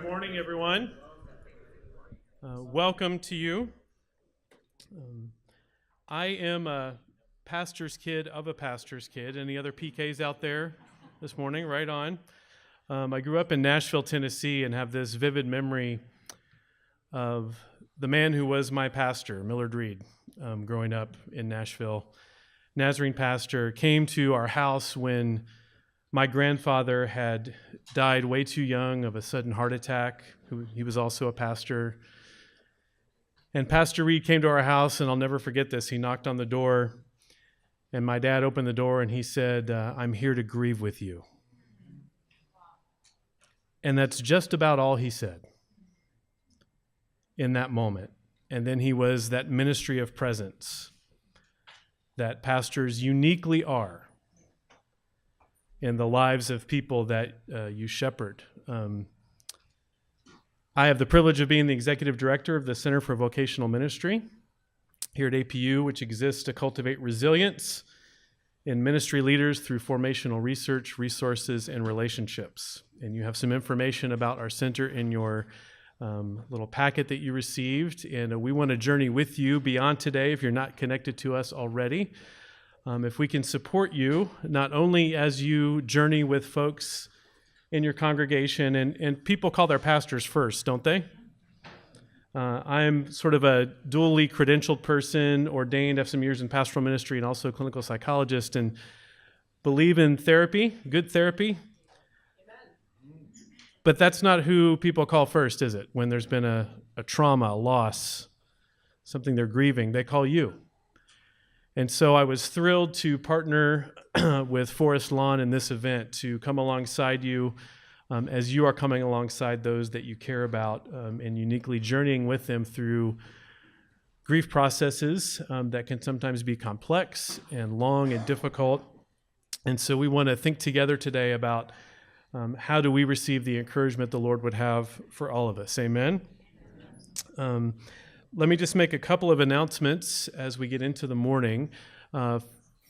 Good morning, everyone. Welcome to you. I am a pastor's kid of a pastor's kid. Any other PKs out there this morning? Right on. I grew up in Nashville, Tennessee, and have this vivid memory of the man who was my pastor, Millard Reed, growing up in Nashville. Nazarene pastor came to our house when my grandfather had died way too young of a sudden heart attack. He was also a pastor. And Pastor Reed came to our house, and I'll never forget this. He knocked on the door, and my dad opened the door, and he said, "I'm here to grieve with you." And that's just about all he said in that moment. And then he was that ministry of presence that pastors uniquely are in the lives of people that you shepherd. I have the privilege of being the executive director of the Center for Vocational Ministry here at APU, which exists to cultivate resilience in ministry leaders through formational research, resources, and relationships. And you have some information about our center in your little packet that you received, and we want to journey with you beyond today if you're not connected to us already. If we can support you, not only as you journey with folks in your congregation, and people call their pastors first, don't they? I'm sort of a dually credentialed person, ordained, have some years in pastoral ministry, and also a clinical psychologist, and believe in therapy, good therapy. But that's not who people call first, is it? When there's been a trauma, a loss, something they're grieving, they call you. And so I was thrilled to partner with Forest Lawn in this event to come alongside you as you are coming alongside those that you care about and uniquely journeying with them through grief processes that can sometimes be complex and long and difficult. And so we want to think together today about how do we receive the encouragement the Lord would have for all of us. Amen. Let me just make a couple of announcements as we get into the morning.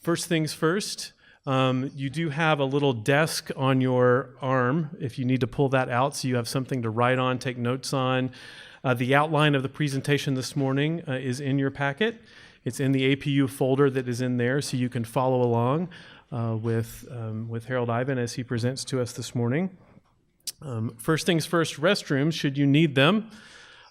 First things first, you do have a little desk on your arm if you need to pull that out so you have something to write on, take notes on. The outline of the presentation this morning is in your packet. It's in the APU folder that is in there so you can follow along with Harold Ivan as he presents to us this morning. First things first, restrooms, should you need them.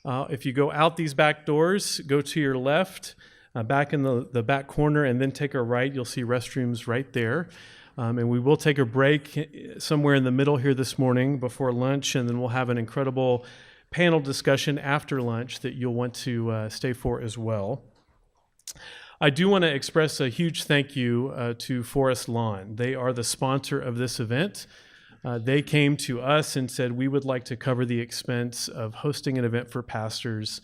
If you go out these back doors, go to your left, back in the back corner, and then take a right. You'll see restrooms right there. And we will take a break somewhere in the middle here this morning before lunch, and then we'll have an incredible panel discussion after lunch that you'll want to stay for as well. I do want to express a huge thank you to Forest Lawn. They are the sponsor of this event. They came to us and said, we would like to cover the expense of hosting an event for pastors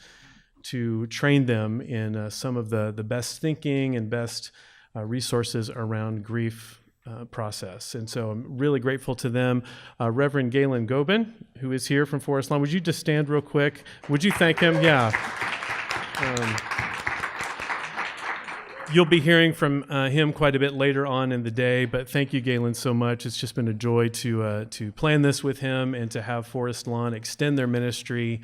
to train them in some of the best thinking and best resources around grief process. And so I'm really grateful to them. Reverend Galen Gobin, who is here from Forest Lawn, would you just stand real quick? Would you thank him? Yeah. You'll be hearing from him quite a bit later on in the day, but thank you, Galen, so much. It's just been a joy to plan this with him and to have Forest Lawn extend their ministry.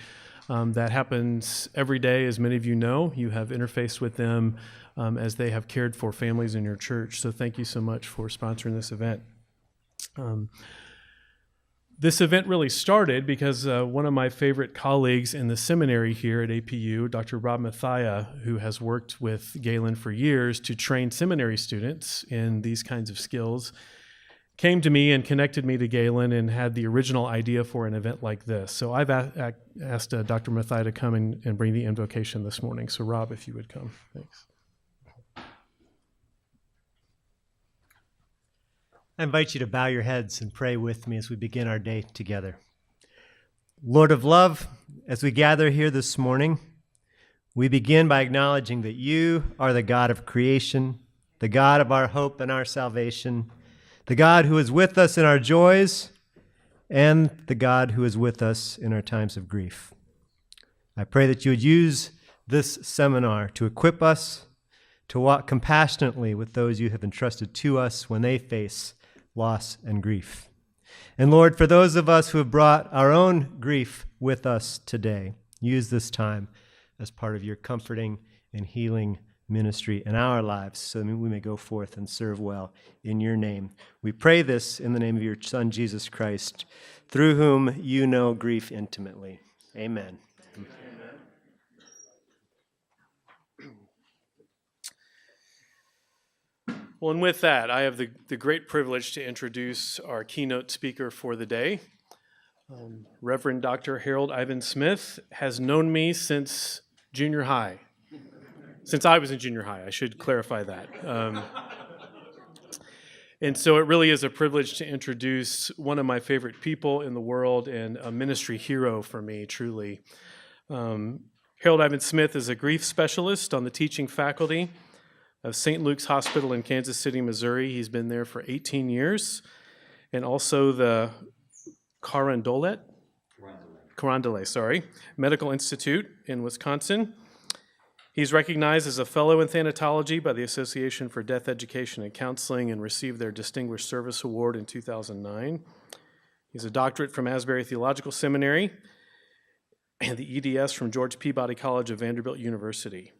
That happens every day, as many of you know. You have interfaced with them as they have cared for families in your church. So thank you so much for sponsoring this event. This event really started because one of my favorite colleagues in the seminary here at APU, Dr. Rob Mathia, who has worked with Galen for years to train seminary students in these kinds of skills, came to me and connected me to Galen and had the original idea for an event like this. So I've asked Dr. Mathia to come and bring the invocation this morning. So Rob, if you would come. Thanks. I invite you to bow your heads and pray with me as we begin our day together. Lord of love, as we gather here this morning, we begin by acknowledging that you are the God of creation, the God of our hope and our salvation, the God who is with us in our joys, and the God who is with us in our times of grief. I pray that you would use this seminar to equip us to walk compassionately with those you have entrusted to us when they face loss and grief. And Lord, for those of us who have brought our own grief with us today, use this time as part of your comforting and healing ministry in our lives so that we may go forth and serve well in your name. We pray this in the name of your Son, Jesus Christ, through whom you know grief intimately. Amen. Well, and with that, I have the great privilege to introduce our keynote speaker for the day. Reverend Dr. Harold Ivan Smith has known me since junior high. Since I was in junior high, I should clarify that. And so it really is a privilege to introduce one of my favorite people in the world and a ministry hero for me, truly. Harold Ivan Smith is a grief specialist on the teaching faculty of St. Luke's Hospital in Kansas City, Missouri. He's been there for 18 years. And also the Carondelet Medical Institute in Wisconsin. He's recognized as a fellow in Thanatology by the Association for Death Education and Counseling and received their Distinguished Service Award in 2009. He's a doctorate from Asbury Theological Seminary and the EDS from George Peabody College of Vanderbilt University.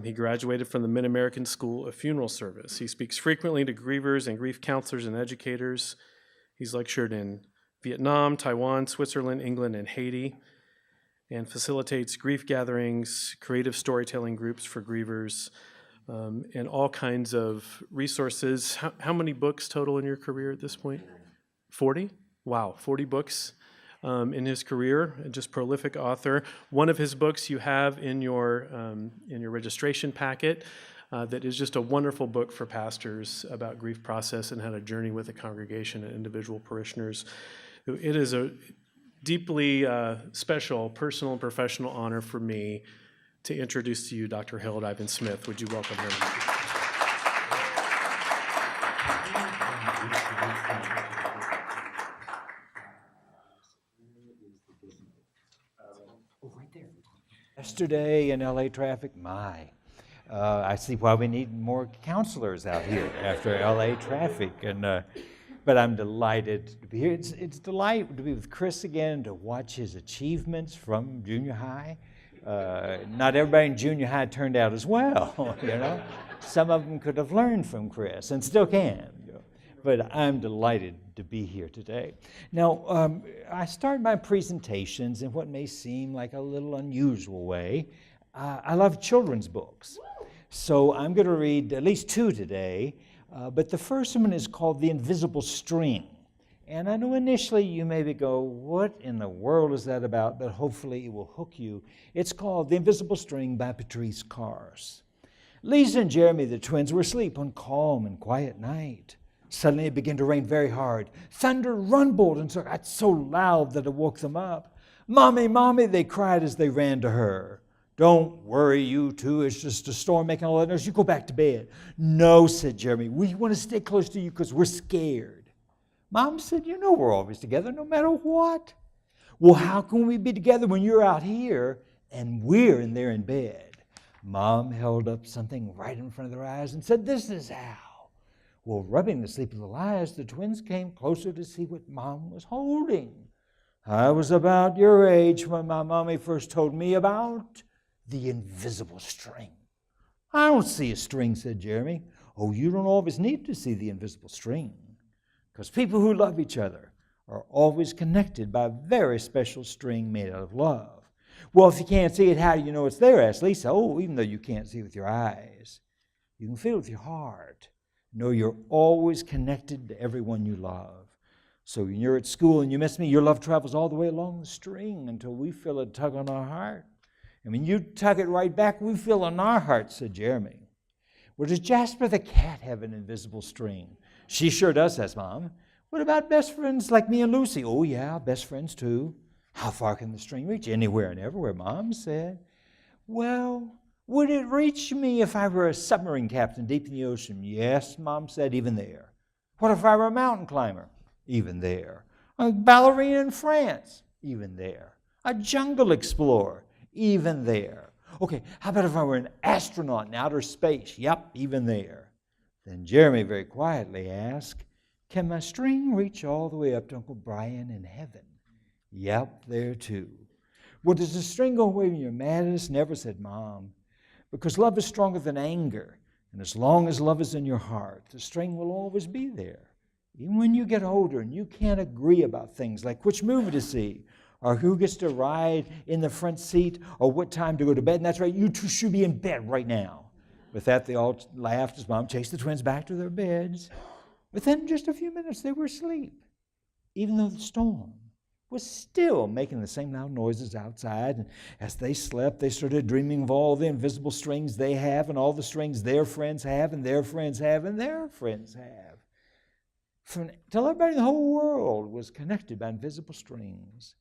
He graduated from the Mid-American School of Funeral Service. He speaks frequently to grievers and grief counselors and educators. He's lectured in Vietnam, Taiwan, Switzerland, England, and Haiti, and facilitates grief gatherings, creative storytelling groups for grievers, and all kinds of resources. How many books total in your career at this point? 40? Wow, 40 books in his career, just prolific author. One of his books you have in your registration packet that is just a wonderful book for pastors about grief process and how to journey with a congregation and individual parishioners. It is a deeply special personal and professional honor for me to introduce to you Dr. Harold Ivan Smith. Would you welcome him? Yesterday in LA traffic, I see why we need more counselors out here after LA traffic. But I'm delighted to be here. It's a delight to be with Chris again, to watch his achievements from junior high. Not everybody in junior high turned out as well, you know. Some of them could have learned from Chris and still can. You know. But I'm delighted to be here today. Now, I start my presentations in what may seem like a little unusual way. I love children's books. So I'm going to read at least two today. But the first one is called The Invisible String. And I know initially you maybe go, what in the world is that about? But hopefully it will hook you. It's called The Invisible String by Patrice Cars. Lisa and Jeremy, the twins, were asleep one calm and quiet night. Suddenly it began to rain very hard. Thunder rumbled and got so loud that it woke them up. "Mommy, Mommy," they cried as they ran to her. "Don't worry, you two. It's just a storm making all that noise. You go back to bed." "No," said Jeremy. "We want to stay close to you because we're scared." Mom said, "You know we're always together no matter what." "Well, how can we be together when you're out here and we're in there in bed?" Mom held up something right in front of their eyes and said, "This is how." Well, rubbing the sleep of the eyes, the twins came closer to see what Mom was holding. "I was about your age when my mommy first told me about the invisible string." "I don't see a string," said Jeremy. "Oh, you don't always need to see the invisible string, because people who love each other are always connected by a very special string made out of love." "Well, if you can't see it, how do you know it's there?" asked Lisa. "Oh, even though you can't see it with your eyes, you can feel it with your heart. Know you're always connected to everyone you love. So when you're at school and you miss me, your love travels all the way along the string until we feel a tug on our heart. And when you tug it right back, we feel on our hearts," said Jeremy. "Well, does Jasper the cat have an invisible string?" "She sure does," says Mom. "What about best friends like me and Lucy?" "Oh, yeah, best friends too." "How far can the string reach?" "Anywhere and everywhere," Mom said. "Well, would it reach me if I were a submarine captain deep in the ocean?" "Yes," Mom said, "even there." "What if I were a mountain climber?" "Even there." "A ballerina in France?" "Even there." "A jungle explorer?" "Even there." "Okay, how about if I were an astronaut in outer space?" "Yep, even there." Then Jeremy very quietly asked, Can my string reach all the way up to Uncle Brian in heaven? Yep, there too. Well, does the string go away when you're maddest? Never, said Mom. Because love is stronger than anger. And as long as love is in your heart, the string will always be there. Even when you get older and you can't agree about things like which movie to see, or who gets to ride in the front seat, or what time to go to bed. And that's right, you two should be in bed right now. With that, they all laughed as Mom chased the twins back to their beds. Within just a few minutes, they were asleep, even though the storm was still making the same loud noises outside. And as they slept, they started dreaming of all the invisible strings they have, and all the strings their friends have, and their friends have, and their friends have. Till everybody in the whole world was connected by invisible strings.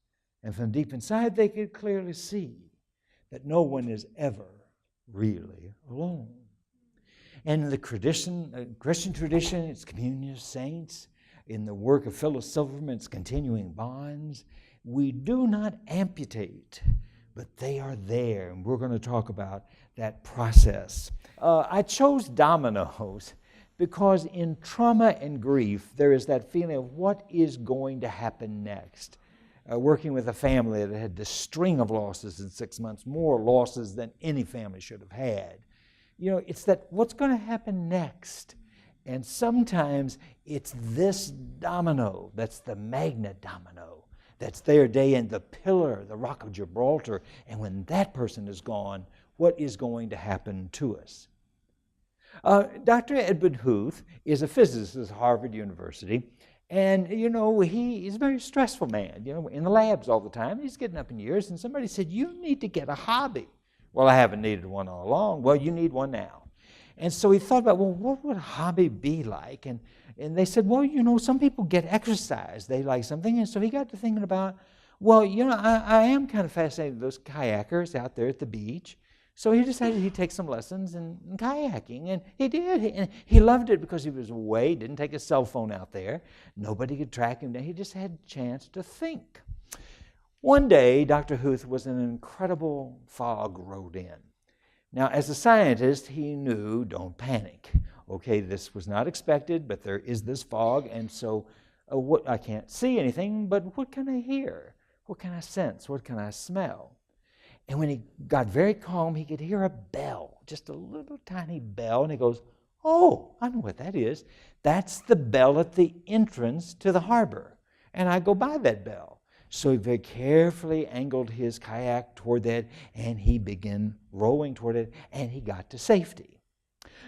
And from deep inside, they could clearly see that no one is ever really alone. And in the Christian tradition, it's communion of saints. In the work of Phyllis Silverman's Continuing Bonds, we do not amputate, but they are there. And we're going to talk about that process. I chose dominoes because in trauma and grief, there is that feeling of what is going to happen next. Working with a family that had this string of losses in 6 months, more losses than any family should have had. You know, it's that what's going to happen next? And sometimes it's this domino that's the magnet domino that's there day in, the pillar, the rock of Gibraltar. And when that person is gone, what is going to happen to us? Dr. Edward Huth is a physicist at Harvard University. And, you know, he is a very stressful man, you know, in the labs all the time. He's getting up in years, and somebody said, you need to get a hobby. Well, I haven't needed one all along. Well, you need one now. And so he thought about, well, what would a hobby be like? And they said, well, you know, some people get exercise. They like something. And so he got to thinking about, well, you know, I am kind of fascinated with those kayakers out there at the beach. So he decided he'd take some lessons in kayaking, and he did. And he loved it because he was away, didn't take his cell phone out there. Nobody could track him down. He just had a chance to think. One day, Dr. Huth was in an incredible fog rolled in. Now, as a scientist, he knew, don't panic. Okay, this was not expected, but there is this fog, and so I can't see anything, but what can I hear? What can I sense? What can I smell? And when he got very calm, he could hear a bell, just a little tiny bell, and he goes, oh, I know what that is. That's the bell at the entrance to the harbor, and I go by that bell. So he very carefully angled his kayak toward that, and he began rowing toward it, and he got to safety.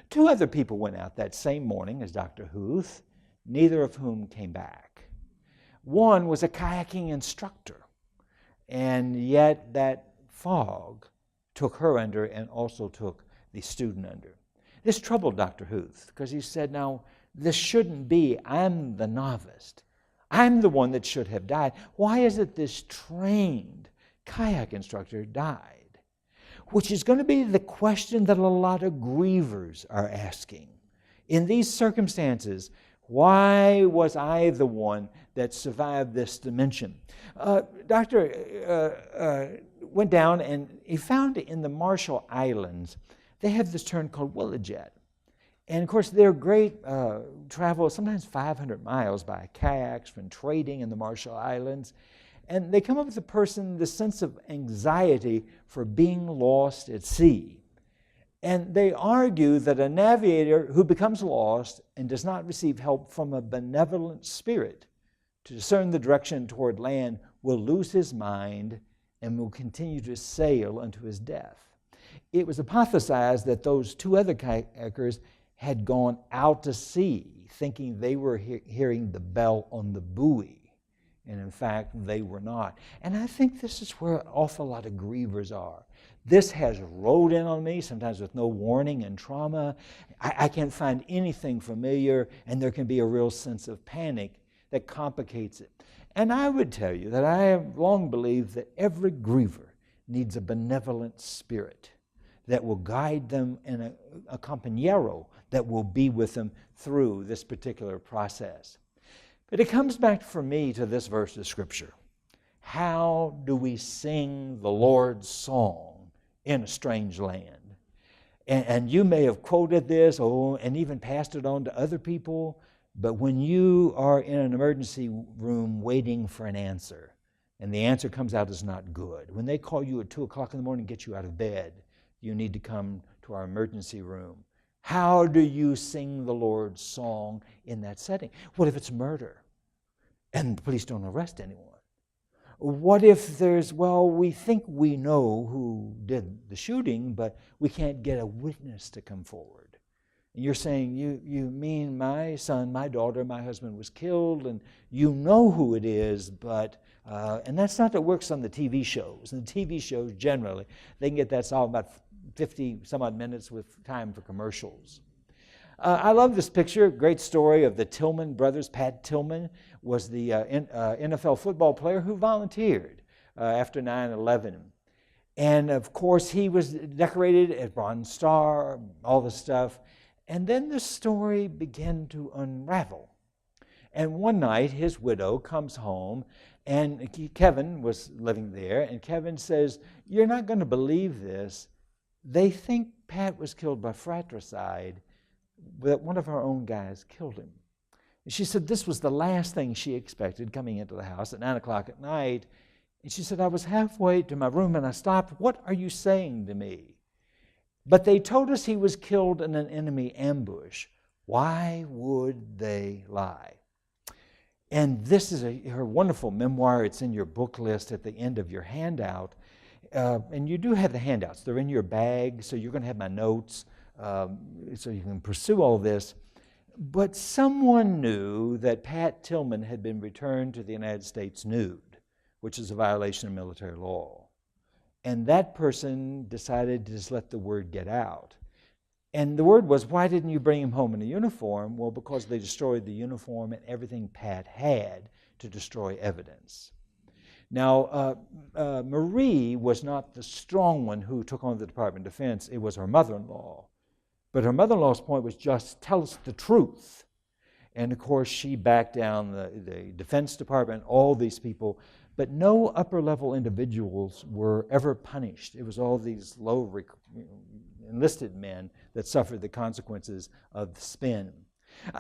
2 other people went out that same morning as Dr. Huth, neither of whom came back. One was a kayaking instructor, and yet that fog took her under and also took the student under. This troubled Dr. Huth because he said, now, this shouldn't be, I'm the novice. I'm the one that should have died. Why is it this trained kayak instructor died? Which is going to be the question that a lot of grievers are asking. In these circumstances, why was I the one that survived this dimension? Doctor went down and he found in the Marshall Islands, they have this term called Willowjet. And of course, they're great travel, sometimes 500 miles by kayaks from trading in the Marshall Islands. And they come up with a person, the sense of anxiety for being lost at sea. And they argue that a navigator who becomes lost and does not receive help from a benevolent spirit to discern the direction toward land will lose his mind and will continue to sail unto his death. It was hypothesized that those 2 other kayakers had gone out to sea thinking they were hearing the bell on the buoy. And in fact, they were not. And I think this is where an awful lot of grievers are. This has rolled in on me, sometimes with no warning and trauma. I can't find anything familiar, and there can be a real sense of panic that complicates it. And I would tell you that I have long believed that every griever needs a benevolent spirit that will guide them and a compañero that will be with them through this particular process. But it comes back for me to this verse of Scripture. How do we sing the Lord's song in a strange land? And you may have quoted this and even passed it on to other people. But when you are in an emergency room waiting for an answer, and the answer comes out as not good, when they call you at 2 o'clock in the morning and get you out of bed, you need to come to our emergency room. How do you sing the Lord's song in that setting? What if it's murder and the police don't arrest anyone? What if there's, we think we know who did the shooting, but we can't get a witness to come forward? And you're saying, you mean my son, my daughter, my husband was killed, and you know who it is, but, and that's not that works on the TV shows. And the TV shows, generally, they can get that solved about 50 some odd minutes with time for commercials. I love this picture, great story of the Tillman brothers. Pat Tillman was the NFL football player who volunteered after 9/11. And of course, he was decorated as Bronze Star, all this stuff. And then the story began to unravel. And one night, his widow comes home, and Kevin was living there, and Kevin says, "You're not going to believe this. They think Pat was killed by fratricide, that one of our own guys killed him." And she said this was the last thing she expected coming into the house at 9 o'clock at night. And she said, "I was halfway to my room and I stopped. What are you saying to me? But they told us he was killed in an enemy ambush. Why would they lie?" And this is her wonderful memoir. It's in your book list at the end of your handout. And you do have the handouts. They're in your bag, so you're going to have my notes so you can pursue all this. But someone knew that Pat Tillman had been returned to the United States nude, which is a violation of military law. And that person decided to just let the word get out. And the word was, "Why didn't you bring him home in a uniform?" Well, because they destroyed the uniform and everything Pat had to destroy evidence. Now, Marie was not the strong one who took on the Department of Defense. It was her mother-in-law. But her mother-in-law's point was just tell us the truth. And of course, she backed down the Defense Department, all these people. But no upper-level individuals were ever punished. It was all these low enlisted men that suffered the consequences of the spin.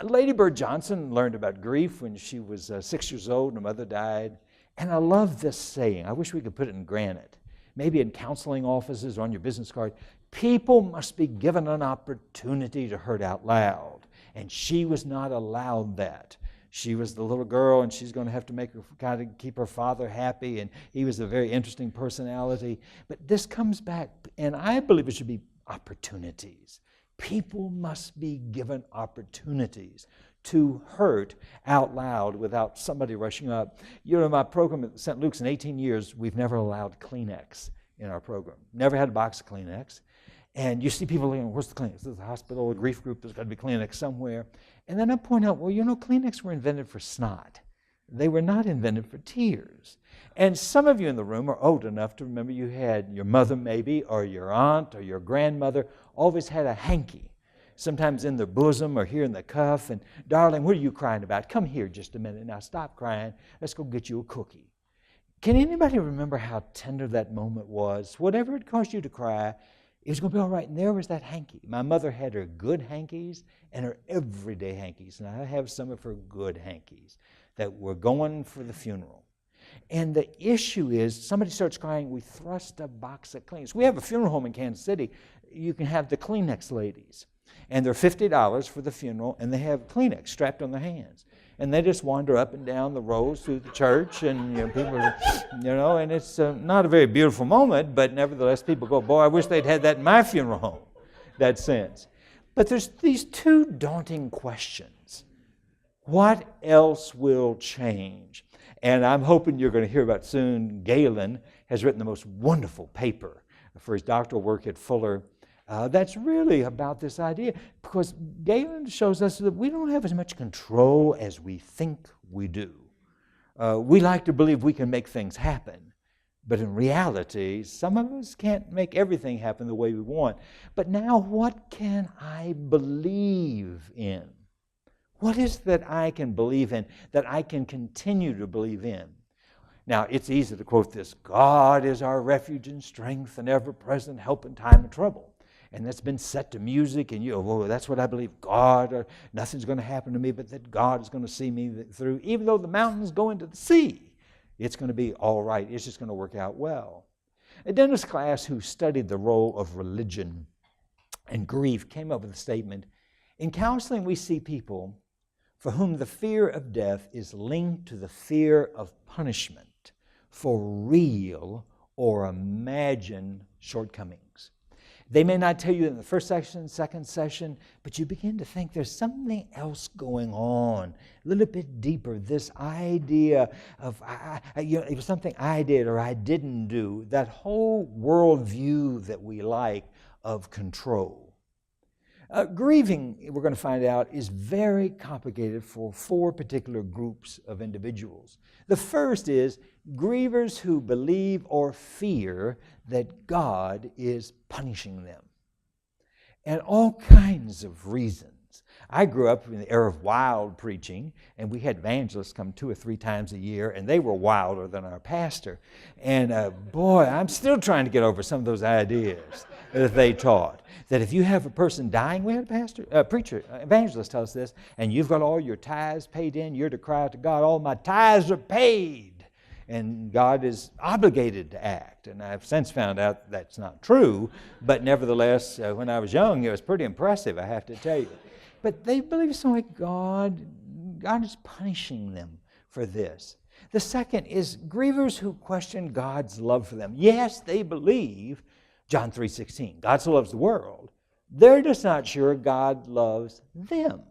Lady Bird Johnson learned about grief when she was 6 years old and her mother died. And I love this saying. I wish we could put it in granite. Maybe in counseling offices or on your business card. People must be given an opportunity to hurt out loud. And she was not allowed that. She was the little girl, and she's going to have to make her kind of keep her father happy, and he was a very interesting personality. But this comes back, and I believe it should be opportunities. People must be given opportunities to hurt out loud without somebody rushing up. You know, my program at St. Luke's in 18 years, we've never allowed Kleenex in our program. Never had a box of Kleenex. And you see people looking, where's the Kleenex? There's a hospital, a grief group, there's got to be Kleenex somewhere. And then I point out, well, you know, Kleenex were invented for snot. They were not invented for tears. And some of you in the room are old enough to remember you had your mother maybe, or your aunt, or your grandmother, always had a hanky, sometimes in their bosom or here in the cuff. And, "Darling, what are you crying about? Come here just a minute. Now stop crying. Let's go get you a cookie." Can anybody remember how tender that moment was? Whatever it caused you to cry, it was going to be all right. And there was that hanky. My mother had her good hankies and her everyday hankies. And I have some of her good hankies that were going for the funeral. And the issue is, somebody starts crying, we thrust a box of Kleenex. We have a funeral home in Kansas City. You can have the Kleenex ladies. And they're $50 for the funeral, and they have Kleenex strapped on their hands. And they just wander up and down the rows through the church, and people are, and it's not a very beautiful moment, but nevertheless people go, boy, I wish they'd had that in my funeral home, that sense. But there's these two daunting questions. What else will change? And I'm hoping you're going to hear about soon. Galen has written the most wonderful paper for his doctoral work at Fuller. That's really about this idea, because Galen shows us that we don't have as much control as we think we do. We like to believe we can make things happen, but in reality, some of us can't make everything happen the way we want. But now, what can I believe in? What is that I can believe in, that I can continue to believe in? Now, it's easy to quote this, God is our refuge and strength and ever-present help in time of trouble. and that's been set to music, and well, that's what I believe, God, or nothing's going to happen to me, but that God is going to see me through. Even though the mountains go into the sea, it's going to be all right. It's just going to work out well. A dentist class who studied the role of religion and grief came up with a statement, in counseling we see people for whom the fear of death is linked to the fear of punishment for real or imagined shortcomings. They may not tell you in the first session, second session, but you begin to think there's something else going on, a little bit deeper. This idea of, it was something I did or I didn't do, that whole worldview that we like of control. Grieving, we're going to find out, is very complicated for 4 particular groups of individuals. The first is grievers who believe or fear that God is punishing them. And all kinds of reasons. I grew up in the era of wild preaching, and we had evangelists come 2 or 3 times a year, and they were wilder than our pastor. And boy, I'm still trying to get over some of those ideas that they taught. That if you have a person dying, we had a preacher, evangelist tell us this, and you've got all your tithes paid in, you're to cry out to God, all my tithes are paid. And God is obligated to act. And I've since found out that's not true, but nevertheless, when I was young, it was pretty impressive, I have to tell you. But they believe so like God is punishing them for this. The second is grievers who question God's love for them. Yes, they believe John 3:16, God so loves the world. They're just not sure God loves them.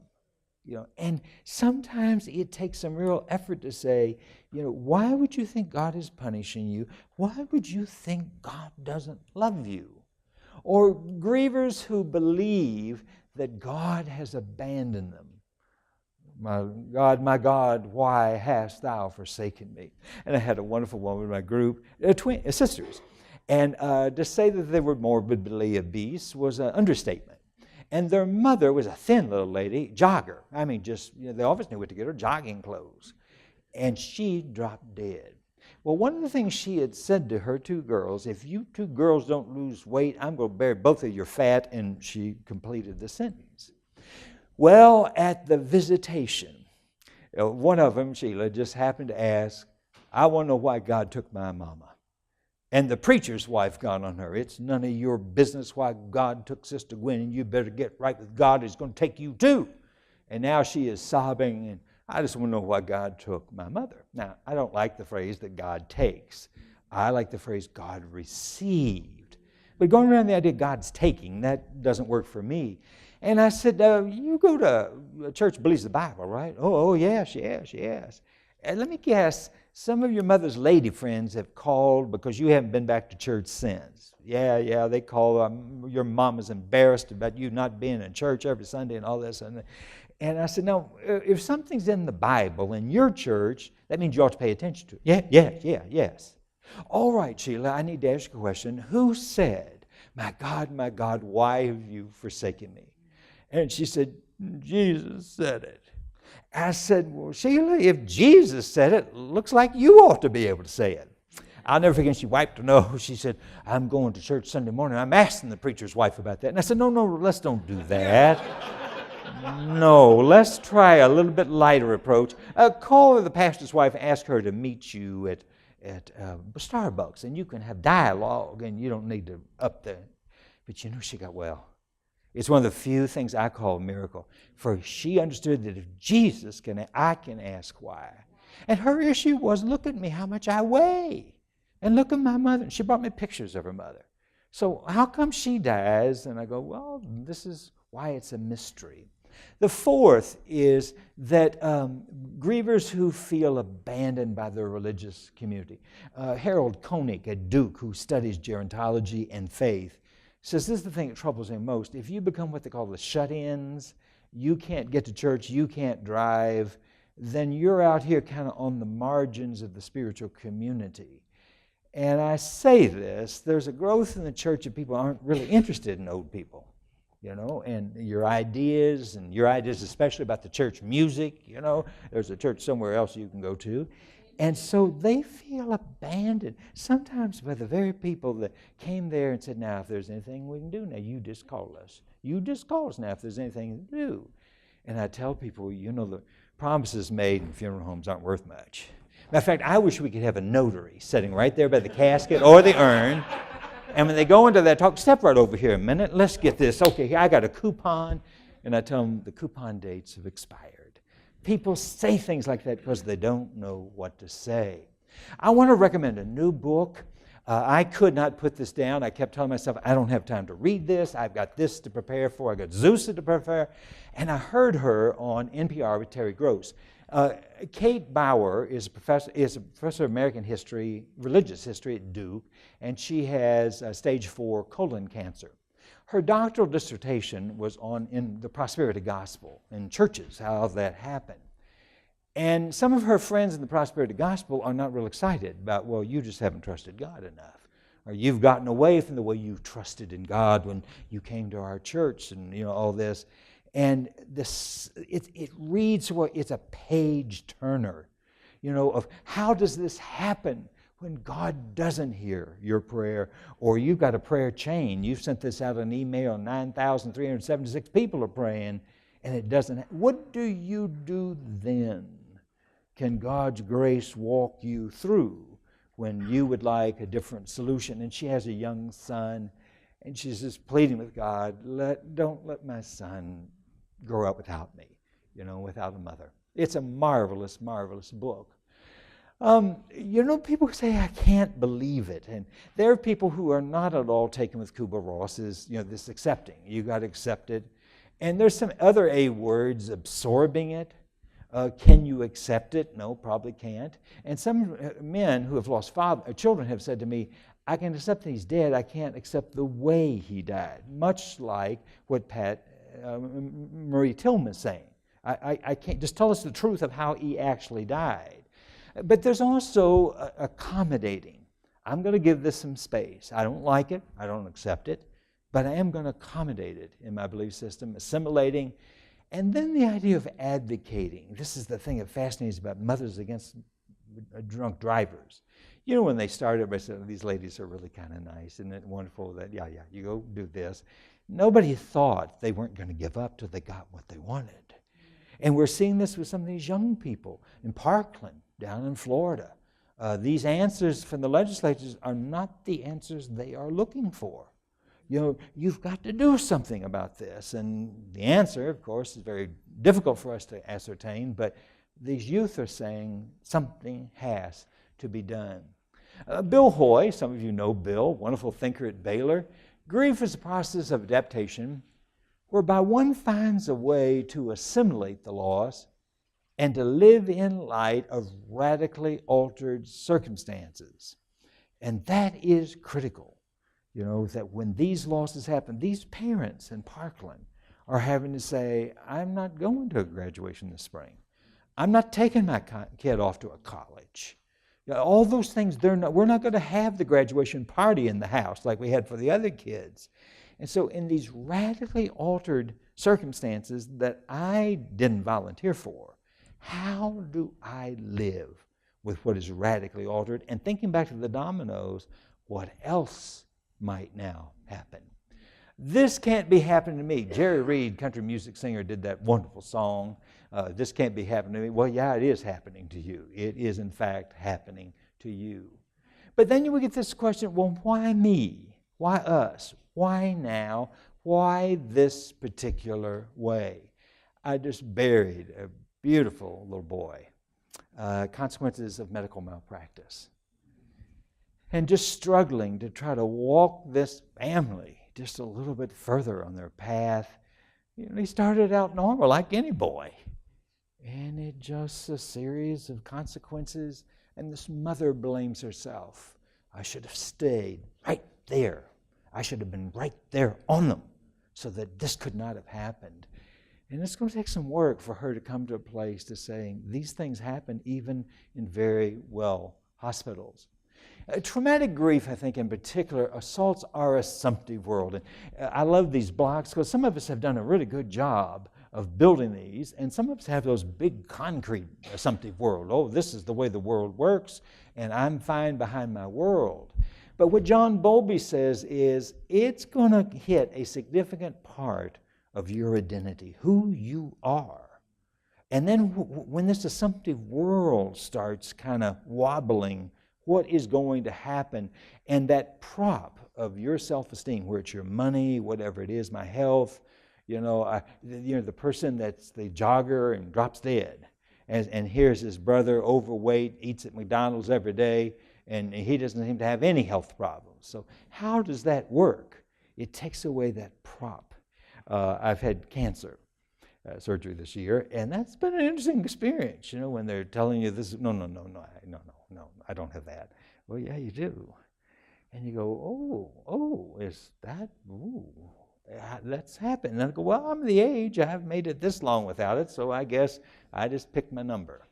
And sometimes it takes some real effort to say, why would you think God is punishing you? Why would you think God doesn't love you? Or grievers who believe that God has abandoned them. My God, why hast thou forsaken me? And I had a wonderful woman in my group, sisters. And to say that they were morbidly obese was an understatement. And their mother was a thin little lady, jogger. I mean, they always knew what to get her, jogging clothes. And she dropped dead. Well, one of the things she had said to her 2 girls, if you 2 girls don't lose weight, I'm going to bury both of your fat. And she completed the sentence. Well, at the visitation, one of them, Sheila, just happened to ask, I want to know why God took my mama. And the preacher's wife got on her. It's none of your business why God took Sister Gwen, and you better get right with God. He's going to take you too. And now she is sobbing, and I just want to know why God took my mother. Now, I don't like the phrase that God takes. I like the phrase God received. But going around the idea God's taking, that doesn't work for me. And I said, you go to a church that believes the Bible, right? Oh, yes. And let me guess, some of your mother's lady friends have called because you haven't been back to church since. Yeah, they call, your mom is embarrassed about you not being in church every Sunday and all this. And I said, no, if something's in the Bible in your church, that means you ought to pay attention to it. Yes. All right, Sheila, I need to ask you a question. Who said, my God, why have you forsaken me? And she said, Jesus said it. I said, well, Sheila, if Jesus said it, looks like you ought to be able to say it. I'll never forget, she wiped her nose. She said, I'm going to church Sunday morning. I'm asking the preacher's wife about that. And I said, no, let's don't do that. No, let's try a little bit lighter approach. Call the pastor's wife, ask her to meet you at Starbucks, and you can have dialogue, and you don't need to up the... But she got well. It's one of the few things I call a miracle. For she understood that if Jesus can, I can ask why. And her issue was, look at me, how much I weigh. And look at my mother. She brought me pictures of her mother. So how come she dies? And I go, well, this is why it's a mystery. The fourth is that grievers who feel abandoned by their religious community. Harold Koenig at Duke, who studies gerontology and faith, says this is the thing that troubles him most. If you become what they call the shut-ins, you can't get to church, you can't drive, then you're out here kind of on the margins of the spiritual community. And I say this, there's a growth in the church of people who aren't really interested in old people, and your ideas especially about the church music, there's a church somewhere else you can go to. And so they feel abandoned, sometimes by the very people that came there and said, now, if there's anything we can do, now you just call us. You just call us now if there's anything to do. And I tell people, you know, the promises made in funeral homes aren't worth much. Matter of fact, I wish we could have a notary sitting right there by the casket or the urn. And when they go into that talk, step right over here a minute. Let's get this. Okay, here I got a coupon. And I tell them the coupon dates have expired. People say things like that because they don't know what to say. I want to recommend a new book. I could not put this down. I kept telling myself, I don't have time to read this. I've got this to prepare for. I've got Azusa to prepare. And I heard her on NPR with Terry Gross. Kate Bauer is a professor of American history, religious history at Duke, and she has stage 4 colon cancer. Her doctoral dissertation was in the prosperity gospel in churches, how that happened. And some of her friends in the prosperity gospel are not real excited about, well, you just haven't trusted God enough. Or you've gotten away from the way you trusted in God when you came to our church and, you know, all this. And this, it reads, well, it's a page turner, you know, of how does this happen when God doesn't hear your prayer, or you've got a prayer chain. You've sent this out an email, 9,376 people are praying, and it doesn't. What do you do then? Can God's grace walk you through when you would like a different solution? And she has a young son, and she's just pleading with God, don't let my son grow up without me, you know, without a mother. It's a marvelous, marvelous book. You know, people say, I can't believe it. And there are people who are not at all taken with Kubler-Ross's, you know, this accepting. You got to accept it. And there's some other A words, absorbing it. Can you accept it? No, probably can't. And some men who have lost children have said to me, I can accept that he's dead. I can't accept the way he died. Much like what Marie Tillman's saying. I can't, just tell us the truth of how he actually died. But there's also accommodating. I'm going to give this some space. I don't like it. I don't accept it. But I am going to accommodate it in my belief system, assimilating. And then the idea of advocating. This is the thing that fascinates me about Mothers Against Drunk Drivers. You know, when they started, everybody said, these ladies are really kind of nice. Isn't it wonderful that, yeah, you go do this. Nobody thought they weren't going to give up till they got what they wanted. And we're seeing this with some of these young people in Parkland, down in Florida. These answers from the legislators are not the answers they are looking for. You know, you've got to do something about this. And the answer, of course, is very difficult for us to ascertain, but these youth are saying something has to be done. Bill Hoy, some of you know Bill, wonderful thinker at Baylor. Grief is a process of adaptation whereby one finds a way to assimilate the loss and to live in light of radically altered circumstances. And that is critical. You know, that when these losses happen, these parents in Parkland are having to say, I'm not going to a graduation this spring. I'm not taking my kid off to a college. You know, all those things, we're not going to have the graduation party in the house like we had for the other kids. And so in these radically altered circumstances that I didn't volunteer for, how do I live with what is radically altered? And thinking back to the dominoes, what else might now happen? This can't be happening to me. Jerry Reed, country music singer, did that wonderful song, This Can't Be Happening to Me. Well, yeah, it is happening to you. It is, in fact, happening to you. But then you would get this question, well, why me? Why us? Why now? Why this particular way? I just buried a beautiful little boy. Consequences of medical malpractice. And just struggling to try to walk this family just a little bit further on their path. You know, he started out normal like any boy. And it just a series of consequences. And this mother blames herself. I should have stayed right there. I should have been right there on them so that this could not have happened. And it's going to take some work for her to come to a place to saying these things happen even in very well hospitals. Traumatic grief, I think in particular, assaults our assumptive world. And I love these blocks because some of us have done a really good job of building these, and some of us have those big concrete assumptive world. Oh, this is the way the world works, and I'm fine behind my world. But what John Bowlby says is it's going to hit a significant part of your identity, who you are. And then when this assumptive world starts kind of wobbling, what is going to happen? And that prop of your self-esteem, where it's your money, whatever it is, my health, the person that's the jogger and drops dead. And here's his brother, overweight, eats at McDonald's every day, and he doesn't seem to have any health problems. So how does that work? It takes away that prop. I've had cancer surgery this year, and that's been an interesting experience, when they're telling you this, no, I don't have that. Well, yeah, you do. And you go, is that, that's happened. And I go, well, I'm the age, I've made it this long without it, so I guess I just picked my number.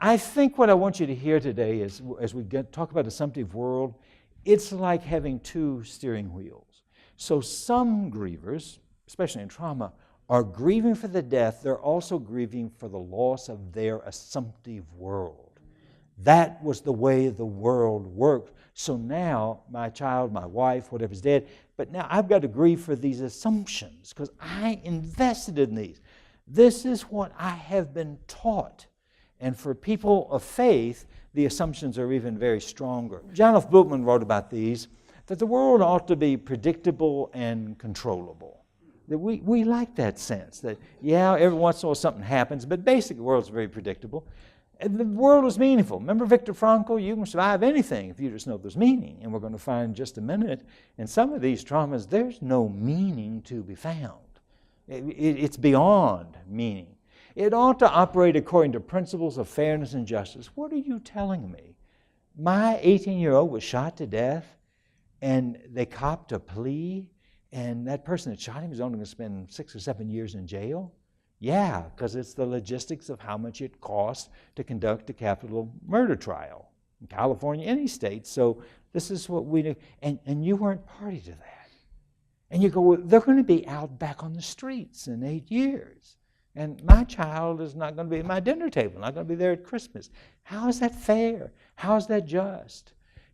I think what I want you to hear today is, as we talk about assumptive world, it's like having two steering wheels. So some grievers, especially in trauma, are grieving for the death. They're also grieving for the loss of their assumptive world. That was the way the world worked. So now my child, my wife, whatever's dead, but now I've got to grieve for these assumptions because I invested in these. This is what I have been taught. And for people of faith, the assumptions are even very stronger. John F. Bookman wrote about these, that the world ought to be predictable and controllable. That we like that sense, that, yeah, every once in a while something happens, but basically the world's very predictable. And the world is meaningful. Remember Viktor Frankl? You can survive anything if you just know there's meaning. And we're going to find in just a minute, in some of these traumas, there's no meaning to be found. It's beyond meaning. It ought to operate according to principles of fairness and justice. What are you telling me? My 18-year-old was shot to death, and they copped a plea, and that person that shot him is only going to spend 6 or 7 years in jail? Yeah, because it's the logistics of how much it costs to conduct a capital murder trial in California, any state. So this is what we do. And you weren't party to that. And you go, well, they're going to be out back on the streets in 8 years. And my child is not going to be at my dinner table, not going to be there at Christmas. How is that fair? How is that just?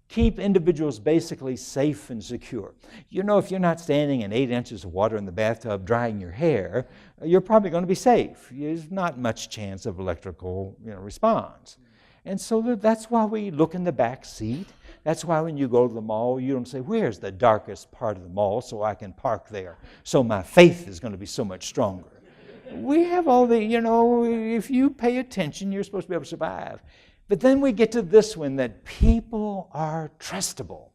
Keep individuals basically safe and secure. If you're not standing in 8 inches of water in the bathtub drying your hair, you're probably going to be safe. There's not much chance of electrical response. And so that's why we look in the back seat. That's why when you go to the mall, you don't say, where's the darkest part of the mall so I can park there? So my faith is going to be so much stronger. We have all the, if you pay attention, you're supposed to be able to survive. But then we get to this one, that people are trustable.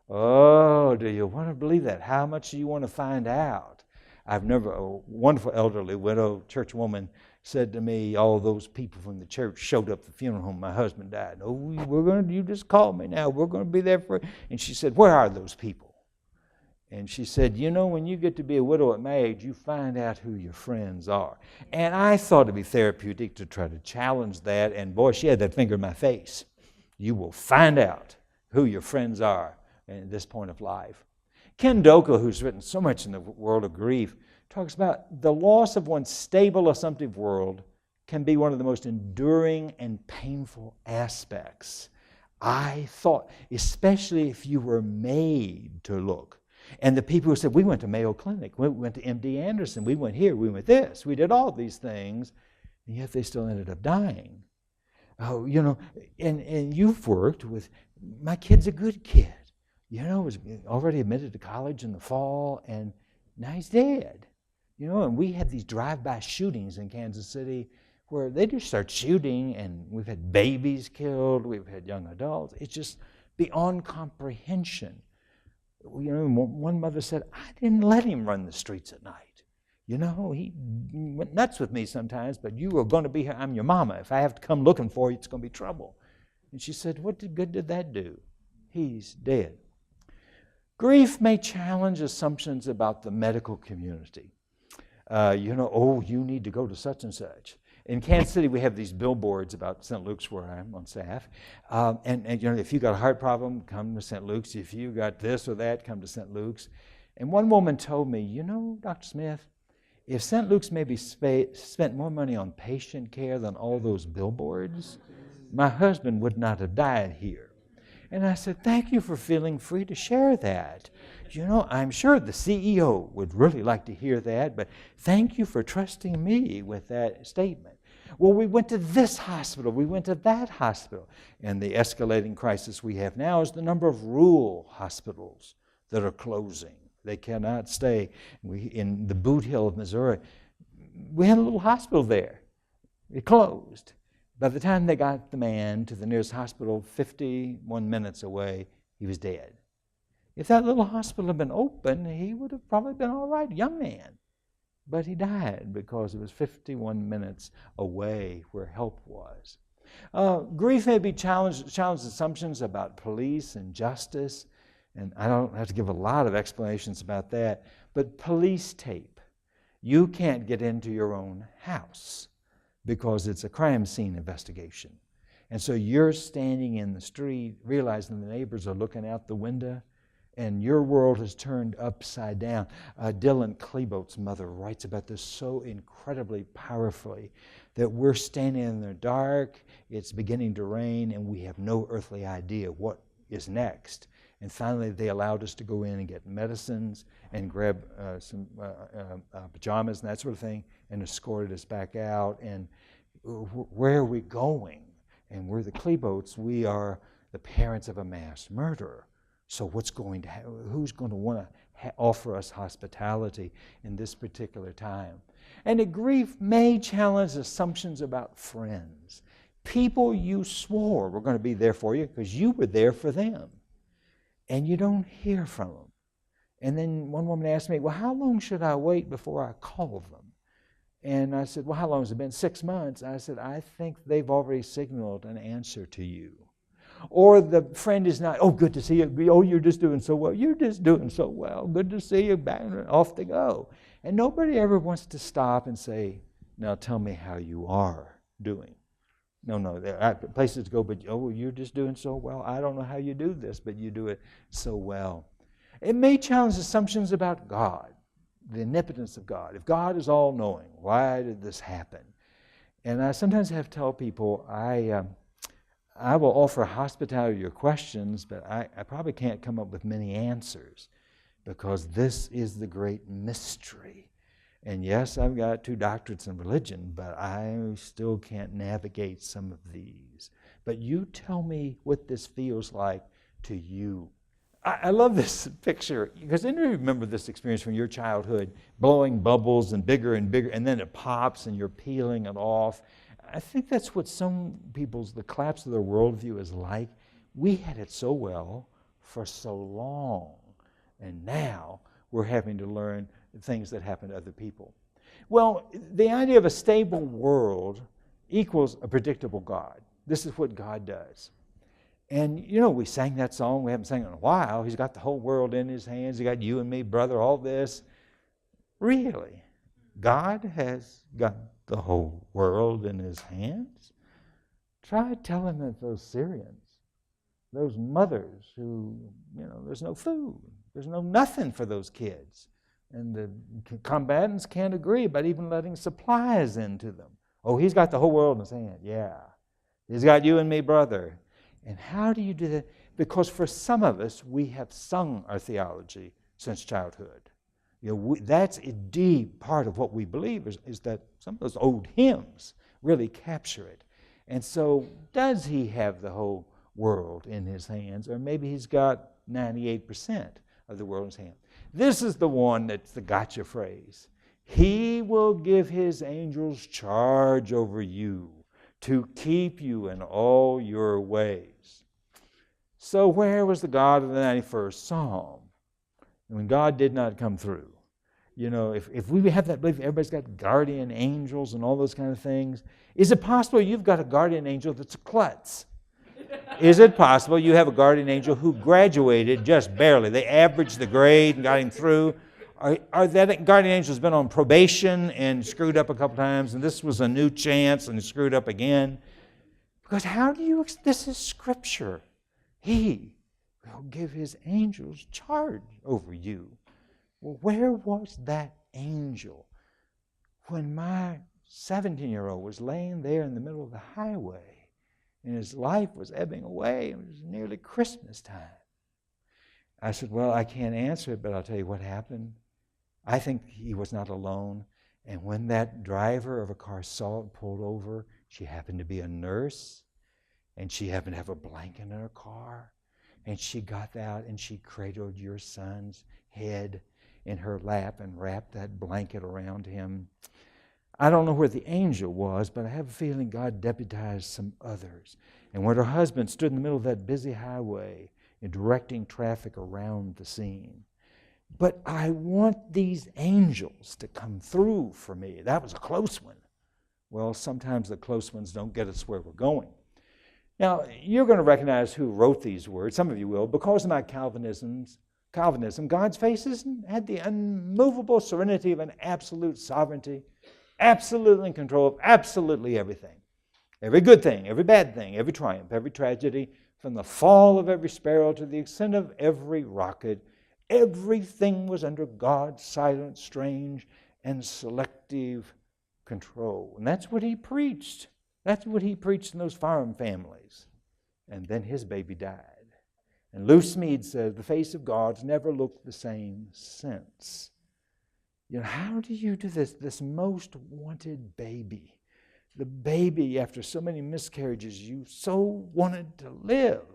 Oh, do you want to believe that? How much do you want to find out? A wonderful elderly widow church woman said to me, all those people from the church showed up at the funeral home. My husband died. Oh, you just call me now. We're going to be there for. And she said, where are those people? And she said, when you get to be a widow at my age, you find out who your friends are. And I thought it'd be therapeutic to try to challenge that. And boy, she had that finger in my face. You will find out who your friends are at this point of life. Ken Doka, who's written so much in the world of grief, talks about the loss of one's stable assumptive world can be one of the most enduring and painful aspects. I thought, especially if you were made to look. And the people who said, we went to Mayo Clinic, we went to MD Anderson, we went here, we went this, we did all these things, and yet they still ended up dying. Oh, and you've worked with, my kid's a good kid. Was already admitted to college in the fall, and now he's dead. And we had these drive-by shootings in Kansas City where they just start shooting, and we've had babies killed, we've had young adults. It's just beyond comprehension. One mother said, I didn't let him run the streets at night. He went nuts with me sometimes, but you are going to be here. I'm your mama. If I have to come looking for you, it's going to be trouble. And she said, what good did that do? He's dead. Grief may challenge assumptions about the medical community. You need to go to such and such. In Kansas City, we have these billboards about St. Luke's, where I'm on staff. And if you got a heart problem, come to St. Luke's. If you got this or that, come to St. Luke's. And one woman told me, Dr. Smith, if St. Luke's maybe spent more money on patient care than all those billboards, my husband would not have died here. And I said, thank you for feeling free to share that. You know, I'm sure the CEO would really like to hear that, but thank you for trusting me with that statement. Well, we went to this hospital, we went to that hospital. And the escalating crisis we have now is the number of rural hospitals that are closing. They cannot stay. In the Boot Hill of Missouri, we had a little hospital there. It closed. By the time they got the man to the nearest hospital, 51 minutes away, he was dead. If that little hospital had been open, he would have probably been all right, young man. But he died because it was 51 minutes away where help was. Grief may be challenged assumptions about police and justice, and I don't have to give a lot of explanations about that, but police tape. You can't get into your own house because it's a crime scene investigation. And so you're standing in the street, realizing the neighbors are looking out the window, and your world has turned upside down. Dylan Klebold's mother writes about this so incredibly powerfully, that we're standing in the dark, it's beginning to rain, and we have no earthly idea what is next. And finally, they allowed us to go in and get medicines and grab some pajamas and that sort of thing, and escorted us back out. And where are we going? And we're the Klebolds. We are the parents of a mass murderer. So who's going to want to offer us hospitality in this particular time? And the grief may challenge assumptions about friends. People you swore were going to be there for you because you were there for them. And you don't hear from them. And then one woman asked me, well, how long should I wait before I call them? And I said, well, how long has it been? 6 months. I said, I think they've already signaled an answer to you. Or the friend is not, oh, good to see you. Oh, you're just doing so well. You're just doing so well. Good to see you. Back, off they go. And nobody ever wants to stop and say, now tell me how you are doing. No, there are places to go, but oh, you're just doing so well. I don't know how you do this, but you do it so well. It may challenge assumptions about God, the omnipotence of God. If God is all-knowing, why did this happen? And I sometimes have to tell people, I will offer hospitality to your questions, but I probably can't come up with many answers because this is the great mystery. And yes, I've got 2 doctorates in religion, but I still can't navigate some of these. But you tell me what this feels like to you. I love this picture because I remember this experience from your childhood, blowing bubbles and bigger, and then it pops and you're peeling it off. I think that's what some people's, the collapse of their worldview is like. We had it so well for so long, and now we're having to learn things that happen to other people. Well, the idea of a stable world equals a predictable God. This is what God does. And, you know, we sang that song. We haven't sang it in a while. He's got the whole world in his hands. He got you and me, brother, all this. Really? God has got the whole world in his hands? Try telling that those Syrians, those mothers who, there's no food. There's no nothing for those kids. And the combatants can't agree about even letting supplies into them. Oh, he's got the whole world in his hand. Yeah. He's got you and me, brother. And how do you do that? Because for some of us, we have sung our theology since childhood. That's a deep part of what we believe is that some of those old hymns really capture it. And so does he have the whole world in his hands? Or maybe he's got 98% of the world in his hands. This is the one that's the gotcha phrase. He will give his angels charge over you to keep you in all your ways. So where was the God of the 91st Psalm when God did not come through? If we have that belief, everybody's got guardian angels and all those kind of things. Is it possible you've got a guardian angel that's a klutz? Is it possible you have a guardian angel who graduated just barely? They averaged the grade and got him through. Are that guardian angel's been on probation and screwed up a couple times, and this was a new chance and screwed up again? Because this is Scripture. He will give his angels charge over you. Well, where was that angel when my 17-year-old was laying there in the middle of the highway and his life was ebbing away. It was nearly Christmas time. I said, well, I can't answer it, but I'll tell you what happened. I think he was not alone. And when that driver of a car saw it pulled over, she happened to be a nurse, and she happened to have a blanket in her car. And she got out and she cradled your son's head in her lap and wrapped that blanket around him. I don't know where the angel was, but I have a feeling God deputized some others. And when her husband stood in the middle of that busy highway and directing traffic around the scene, but I want these angels to come through for me. That was a close one. Well, sometimes the close ones don't get us where we're going. Now, you're going to recognize who wrote these words. Some of you will. Because of my Calvinism, God's faces had the unmovable serenity of an absolute sovereignty, absolutely in control of absolutely everything. Every good thing, every bad thing, every triumph, every tragedy, from the fall of every sparrow to the ascent of every rocket, everything was under God's silent, strange, and selective control. And that's what he preached. That's what he preached in those farm families. And then his baby died. And Lou Smead says, the face of God's never looked the same since. You know, how do you do this? This most wanted baby, the baby after so many miscarriages you so wanted to live.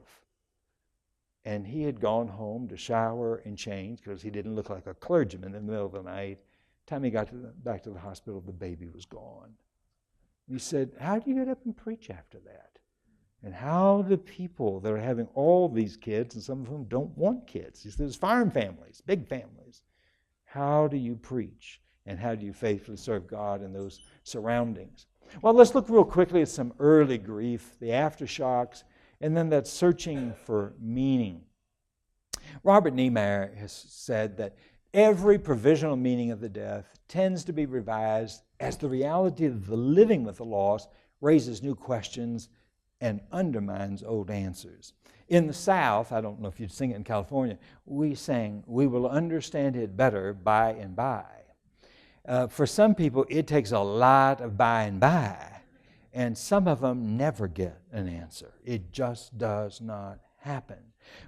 And he had gone home to shower and change because he didn't look like a clergyman in the middle of the night. By the time he got back to the hospital, the baby was gone. He said, how do you get up and preach after that? And how do people that are having all these kids, and some of whom don't want kids, he said, there's farm families, big families, how do you preach? And how do you faithfully serve God in those surroundings? Well, let's look real quickly at some early grief, the aftershocks, and then that searching for meaning. Robert Niemeyer has said that every provisional meaning of the death tends to be revised as the reality of the living with the loss raises new questions and undermines old answers. In the South, I don't know if you'd sing it in California, we sang, we will understand it better by and by. For some people, it takes a lot of by and by, and some of them never get an answer. It just does not happen.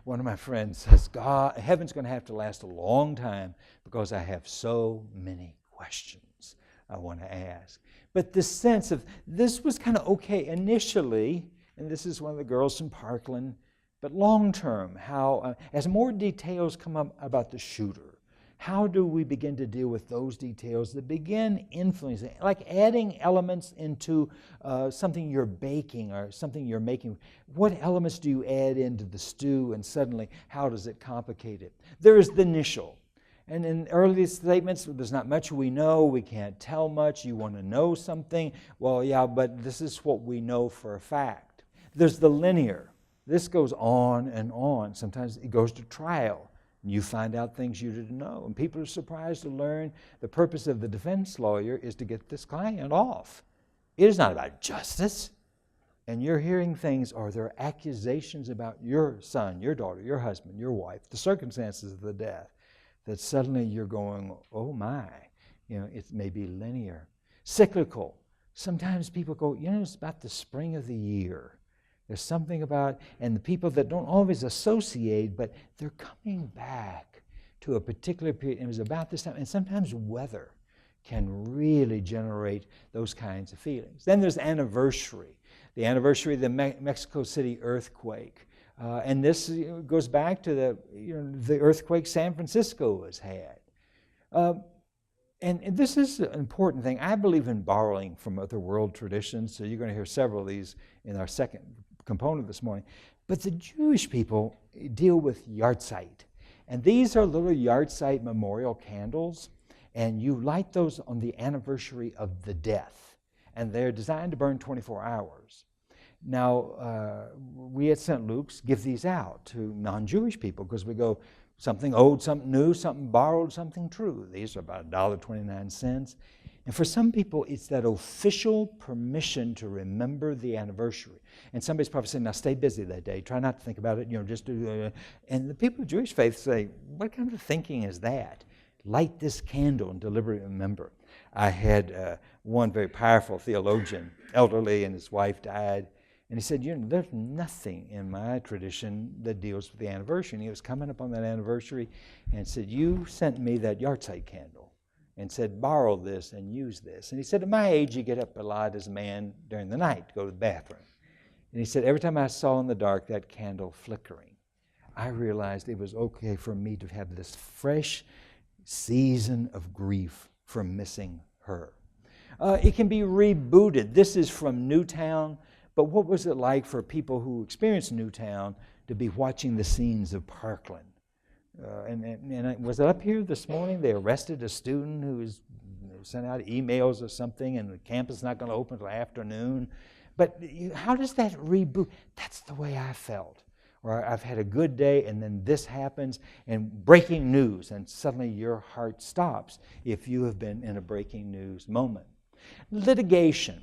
One of my friends says, God, heaven's going to have to last a long time because I have so many questions I want to ask. But this sense of this was kind of okay initially, and this is one of the girls from Parkland, but long term, how as more details come up about the shooter, how do we begin to deal with those details that begin influencing, like adding elements into something you're baking or something you're making? What elements do you add into the stew, and suddenly how does it complicate it? There is the initial. And in early statements, there's not much we know, we can't tell much, you want to know something. Well, yeah, but this is what we know for a fact. There's the linear. This goes on and on. Sometimes it goes to trial. You find out things you didn't know. And people are surprised to learn the purpose of the defense lawyer is to get this client off. It is not about justice. And you're hearing things, or there are accusations about your son, your daughter, your husband, your wife, the circumstances of the death, that suddenly you're going, oh my, it may be linear. Cyclical. Sometimes people go, it's about the spring of the year. There's something about, and the people that don't always associate, but they're coming back to a particular period. It was about this time, and sometimes weather can really generate those kinds of feelings. Then there's anniversary, the anniversary of the Mexico City earthquake. And this goes back to the earthquake San Francisco has had. And this is an important thing. I believe in borrowing from other world traditions, so you're going to hear several of these in our second component this morning. But the Jewish people deal with yahrzeit. And these are little yahrzeit memorial candles, and you light those on the anniversary of the death. And they're designed to burn 24 hours. Now, we at St. Luke's give these out to non-Jewish people because we go something old, something new, something borrowed, something true. These are about $1.29. And for some people, it's that official permission to remember the anniversary. And somebody's probably saying, now stay busy that day. Try not to think about it. Just do. And the people of Jewish faith say, what kind of thinking is that? Light this candle and deliberately remember. I had one very powerful theologian, elderly, and his wife died. And he said, there's nothing in my tradition that deals with the anniversary. And he was coming up on that anniversary and said, you sent me that yahrzeit candle and said, borrow this and use this. And he said, at my age, you get up a lot as a man during the night to go to the bathroom. And he said, every time I saw in the dark that candle flickering, I realized it was okay for me to have this fresh season of grief for missing her. It can be rebooted. This is from Newtown, but what was it like for people who experienced Newtown to be watching the scenes of Parkland? Was it up here this morning? They arrested a student who was sent out emails or something, and the campus is not going to open until afternoon. But how does that reboot? That's the way I felt. Or I've had a good day, and then this happens, and breaking news, and suddenly your heart stops if you have been in a breaking news moment. Litigation.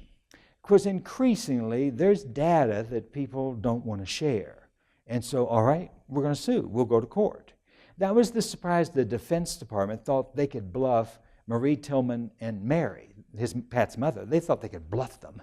Because increasingly, there's data that people don't want to share. And so, all right, we're going to sue. We'll go to court. That was the surprise. The Defense Department thought they could bluff Marie Tillman and Mary, Pat's mother. They thought they could bluff them.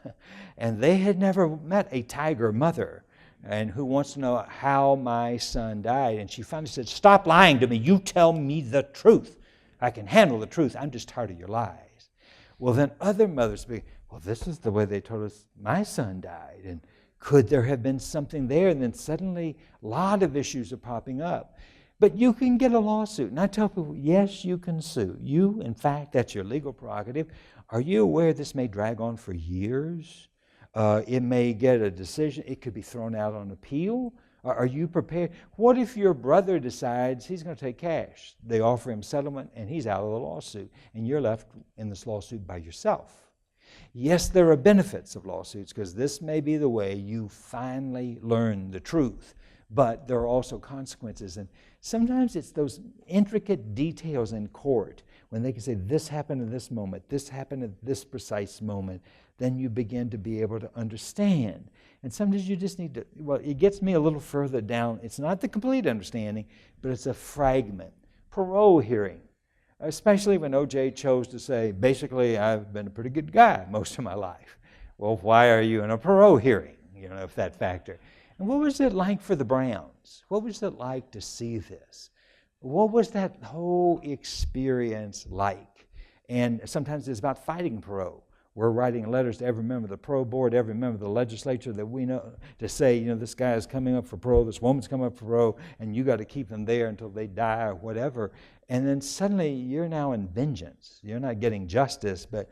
And they had never met a tiger mother and who wants to know how my son died. And she finally said, stop lying to me. You tell me the truth. I can handle the truth. I'm just tired of your lies. Well, then other mothers be, well, this is the way they told us my son died. And could there have been something there? And then suddenly a lot of issues are popping up. But you can get a lawsuit. And I tell people, yes, you can sue. You, in fact, that's your legal prerogative. Are you aware this may drag on for years? It may get a decision. It could be thrown out on appeal. Are you prepared? What if your brother decides he's going to take cash? They offer him settlement, and he's out of the lawsuit, and you're left in this lawsuit by yourself. Yes, there are benefits of lawsuits, because this may be the way you finally learn the truth, but there are also consequences. And sometimes it's those intricate details in court when they can say, this happened at this moment, this happened at this precise moment, then you begin to be able to understand. And sometimes you just need to, well, it gets me a little further down. It's not the complete understanding, but it's a fragment. Parole hearing, especially when O.J. chose to say, basically, I've been a pretty good guy most of my life. Well, why are you in a parole hearing, if that factor? And what was it like for the Browns? What was it like to see this? What was that whole experience like? And sometimes it's about fighting parole. We're writing letters to every member of the parole board, every member of the legislature that we know, to say, this guy is coming up for parole, this woman's coming up for parole, and you got to keep them there until they die or whatever. And then suddenly you're now in vengeance. You're not getting justice, but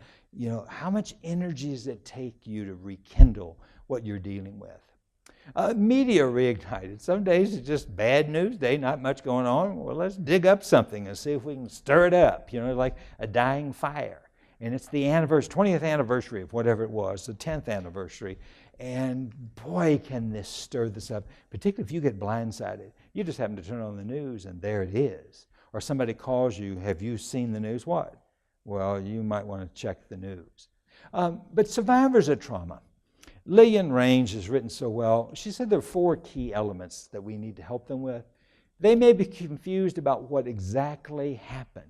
how much energy does it take you to rekindle what you're dealing with? Media reignited. Some days it's just bad news day, not much going on. Well, let's dig up something and see if we can stir it up, like a dying fire. And it's the 20th anniversary of whatever it was, the 10th anniversary. And boy, can this stir this up, particularly if you get blindsided. You just happen to turn on the news and there it is. Or somebody calls you, have you seen the news? What? Well, you might want to check the news. But survivors of trauma. Lillian Range has written so well. She said there are 4 key elements that we need to help them with. They may be confused about what exactly happened.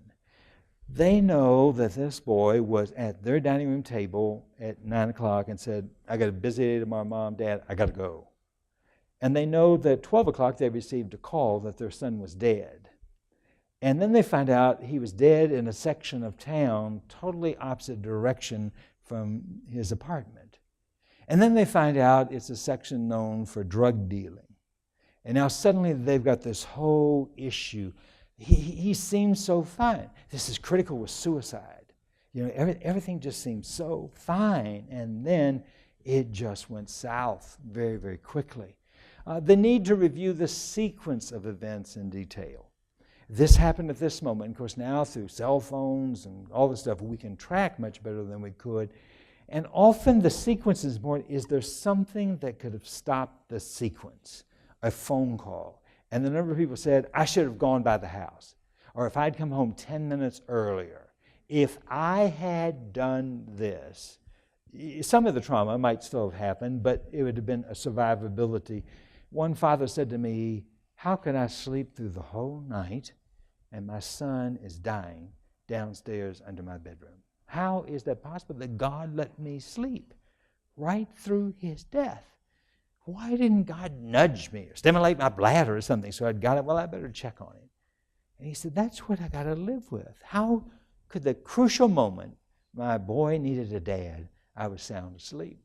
They know that this boy was at their dining room table at 9 o'clock and said, I got a busy day tomorrow, Mom, Dad, I got to go. And they know that 12 o'clock they received a call that their son was dead. And then they find out he was dead in a section of town totally opposite direction from his apartment. And then they find out it's a section known for drug dealing. And now suddenly they've got this whole issue. He seems so fine. This is critical with suicide. Everything just seems so fine. And then it just went south very, very quickly. The need to review the sequence of events in detail. This happened at this moment. Of course, now through cell phones and all this stuff, we can track much better than we could. And often the sequence is more, is there something that could have stopped the sequence? A phone call. And the number of people said, I should have gone by the house. Or if I'd come home 10 minutes earlier, if I had done this, some of the trauma might still have happened, but it would have been a survivability. One father said to me, how can I sleep through the whole night and my son is dying downstairs under my bedroom? How is that possible that God let me sleep right through his death? Why didn't God nudge me or stimulate my bladder or something so I'd got it? Well, I better check on it. And he said, that's what I got to live with. How could the crucial moment my boy needed a dad, I was sound asleep?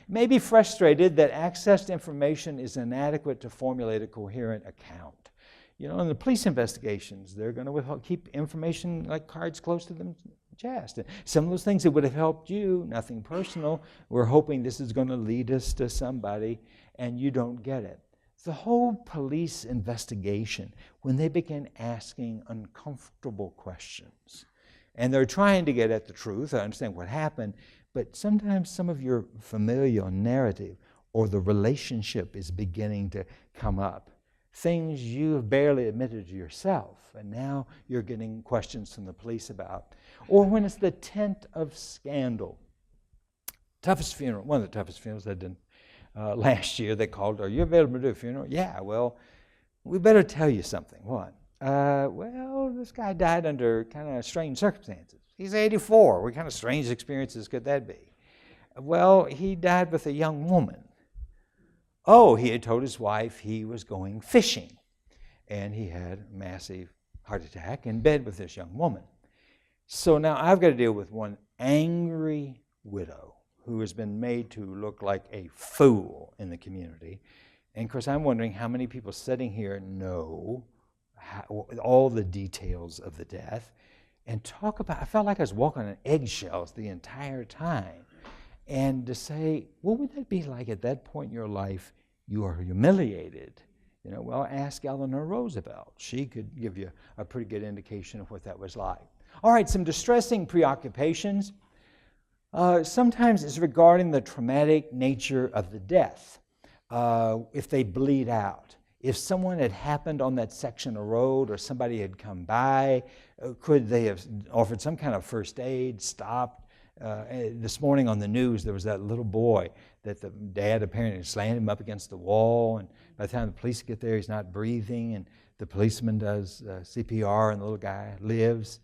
Maybe frustrated that access to information is inadequate to formulate a coherent account. You know, in the police investigations, they're going to keep information like cards close to them chest. And some of those things that would have helped you, nothing personal, we're hoping this is going to lead us to somebody, and you don't get it. The whole police investigation, when they begin asking uncomfortable questions, and they're trying to get at the truth, I understand what happened, but sometimes some of your familial narrative or the relationship is beginning to come up. Things you have barely admitted to yourself, and now you're getting questions from the police about. Or when it's the tent of scandal. Toughest funeral, one of the toughest funerals I did last year, they called, are you available to do a funeral? Yeah, well, we better tell you something. What? Well, this guy died under kind of strange circumstances. He's 84. What kind of strange experiences could that be? Well, he died with a young woman. Oh, he had told his wife he was going fishing, and he had a massive heart attack in bed with this young woman. So now I've got to deal with one angry widow who has been made to look like a fool in the community. And of course, I'm wondering how many people sitting here know all the details of the death and talk about, I felt like I was walking on eggshells the entire time. And to say, what would that be like at that point in your life? You are humiliated. You know, well, ask Eleanor Roosevelt. She could give you a pretty good indication of what that was like. All right, some distressing preoccupations. Sometimes it's regarding the traumatic nature of the death. If they bleed out. If someone had happened on that section of road or somebody had come by, could they have offered some kind of first aid, stopped? This morning on the news, there was that little boy that the dad apparently slammed him up against the wall, and by the time the police get there, he's not breathing, and the policeman does CPR, and the little guy lives.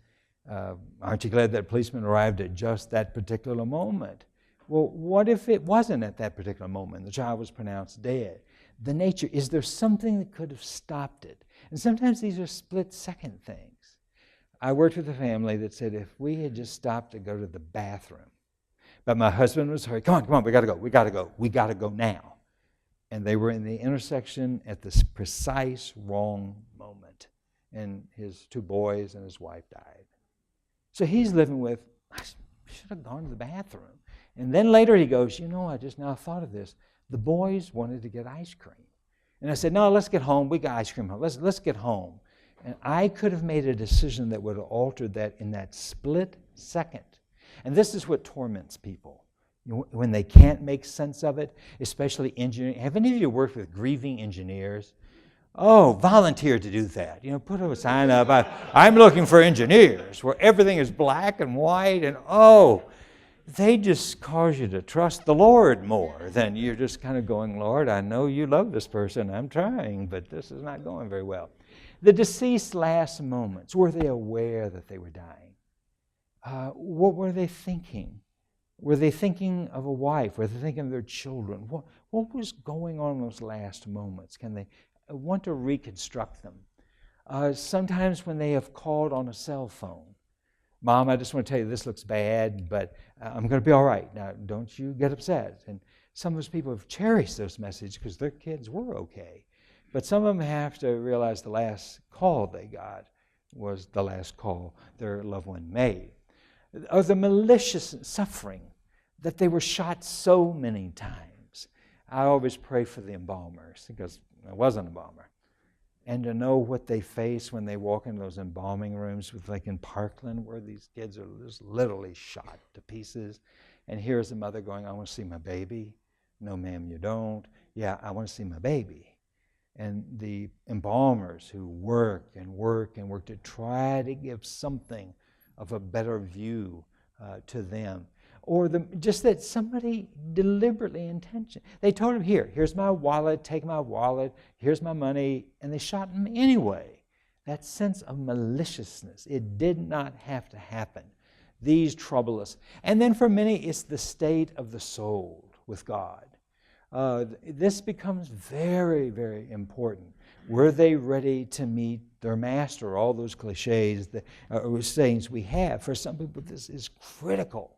Aren't you glad that policeman arrived at just that particular moment? Well, what if it wasn't at that particular moment? The child was pronounced dead. The nature, is there something that could have stopped it? And sometimes these are split-second things. I worked with a family that said, if we had just stopped to go to the bathroom, but my husband was hurried, come on, we got to go now. And they were in the intersection at this precise wrong moment. And his two boys and his wife died. So he's living with, I should have gone to the bathroom. And then later he goes, you know, I just now thought of this. The boys wanted to get ice cream. And I said, no, let's get home. We got ice cream home. Let's get home. And I could have made a decision that would have altered that in that split second. And this is what torments people. You know, when they can't make sense of it, especially engineering. Have any of you worked with grieving engineers? Oh, volunteer to do that. You know, put a sign up. I'm looking for engineers where everything is black and white, and they just cause you to trust the Lord more than you're just kind of going, Lord, I know you love this person. I'm trying, but this is not going very well. The deceased's last moments, were they aware that they were dying? What were they thinking? Were they thinking of a wife? Were they thinking of their children? What was going on in those last moments? Can they want to reconstruct them? Sometimes when they have called on a cell phone, Mom, I just want to tell you this looks bad, but I'm going to be all right. Now, don't you get upset. And some of those people have cherished those messages because their kids were okay. But some of them have to realize the last call they got was the last call their loved one made. Or the malicious suffering that they were shot so many times. I always pray for the embalmers because I was an embalmer. And to know what they face when they walk into those embalming rooms, like in Parkland, where these kids are just literally shot to pieces. And here's the mother going, I want to see my baby. No, ma'am, you don't. Yeah, I want to see my baby. And the embalmers who work and work and work to try to give something of a better view to them. Or just that somebody deliberately intentioned. They told him, here's my wallet, take my wallet, here's my money, and they shot him anyway. That sense of maliciousness, it did not have to happen. These trouble us. And then for many, it's the state of the soul with God. This becomes very, very important. Were they ready to meet their master? All those cliches, or sayings we have. For some people, this is critical.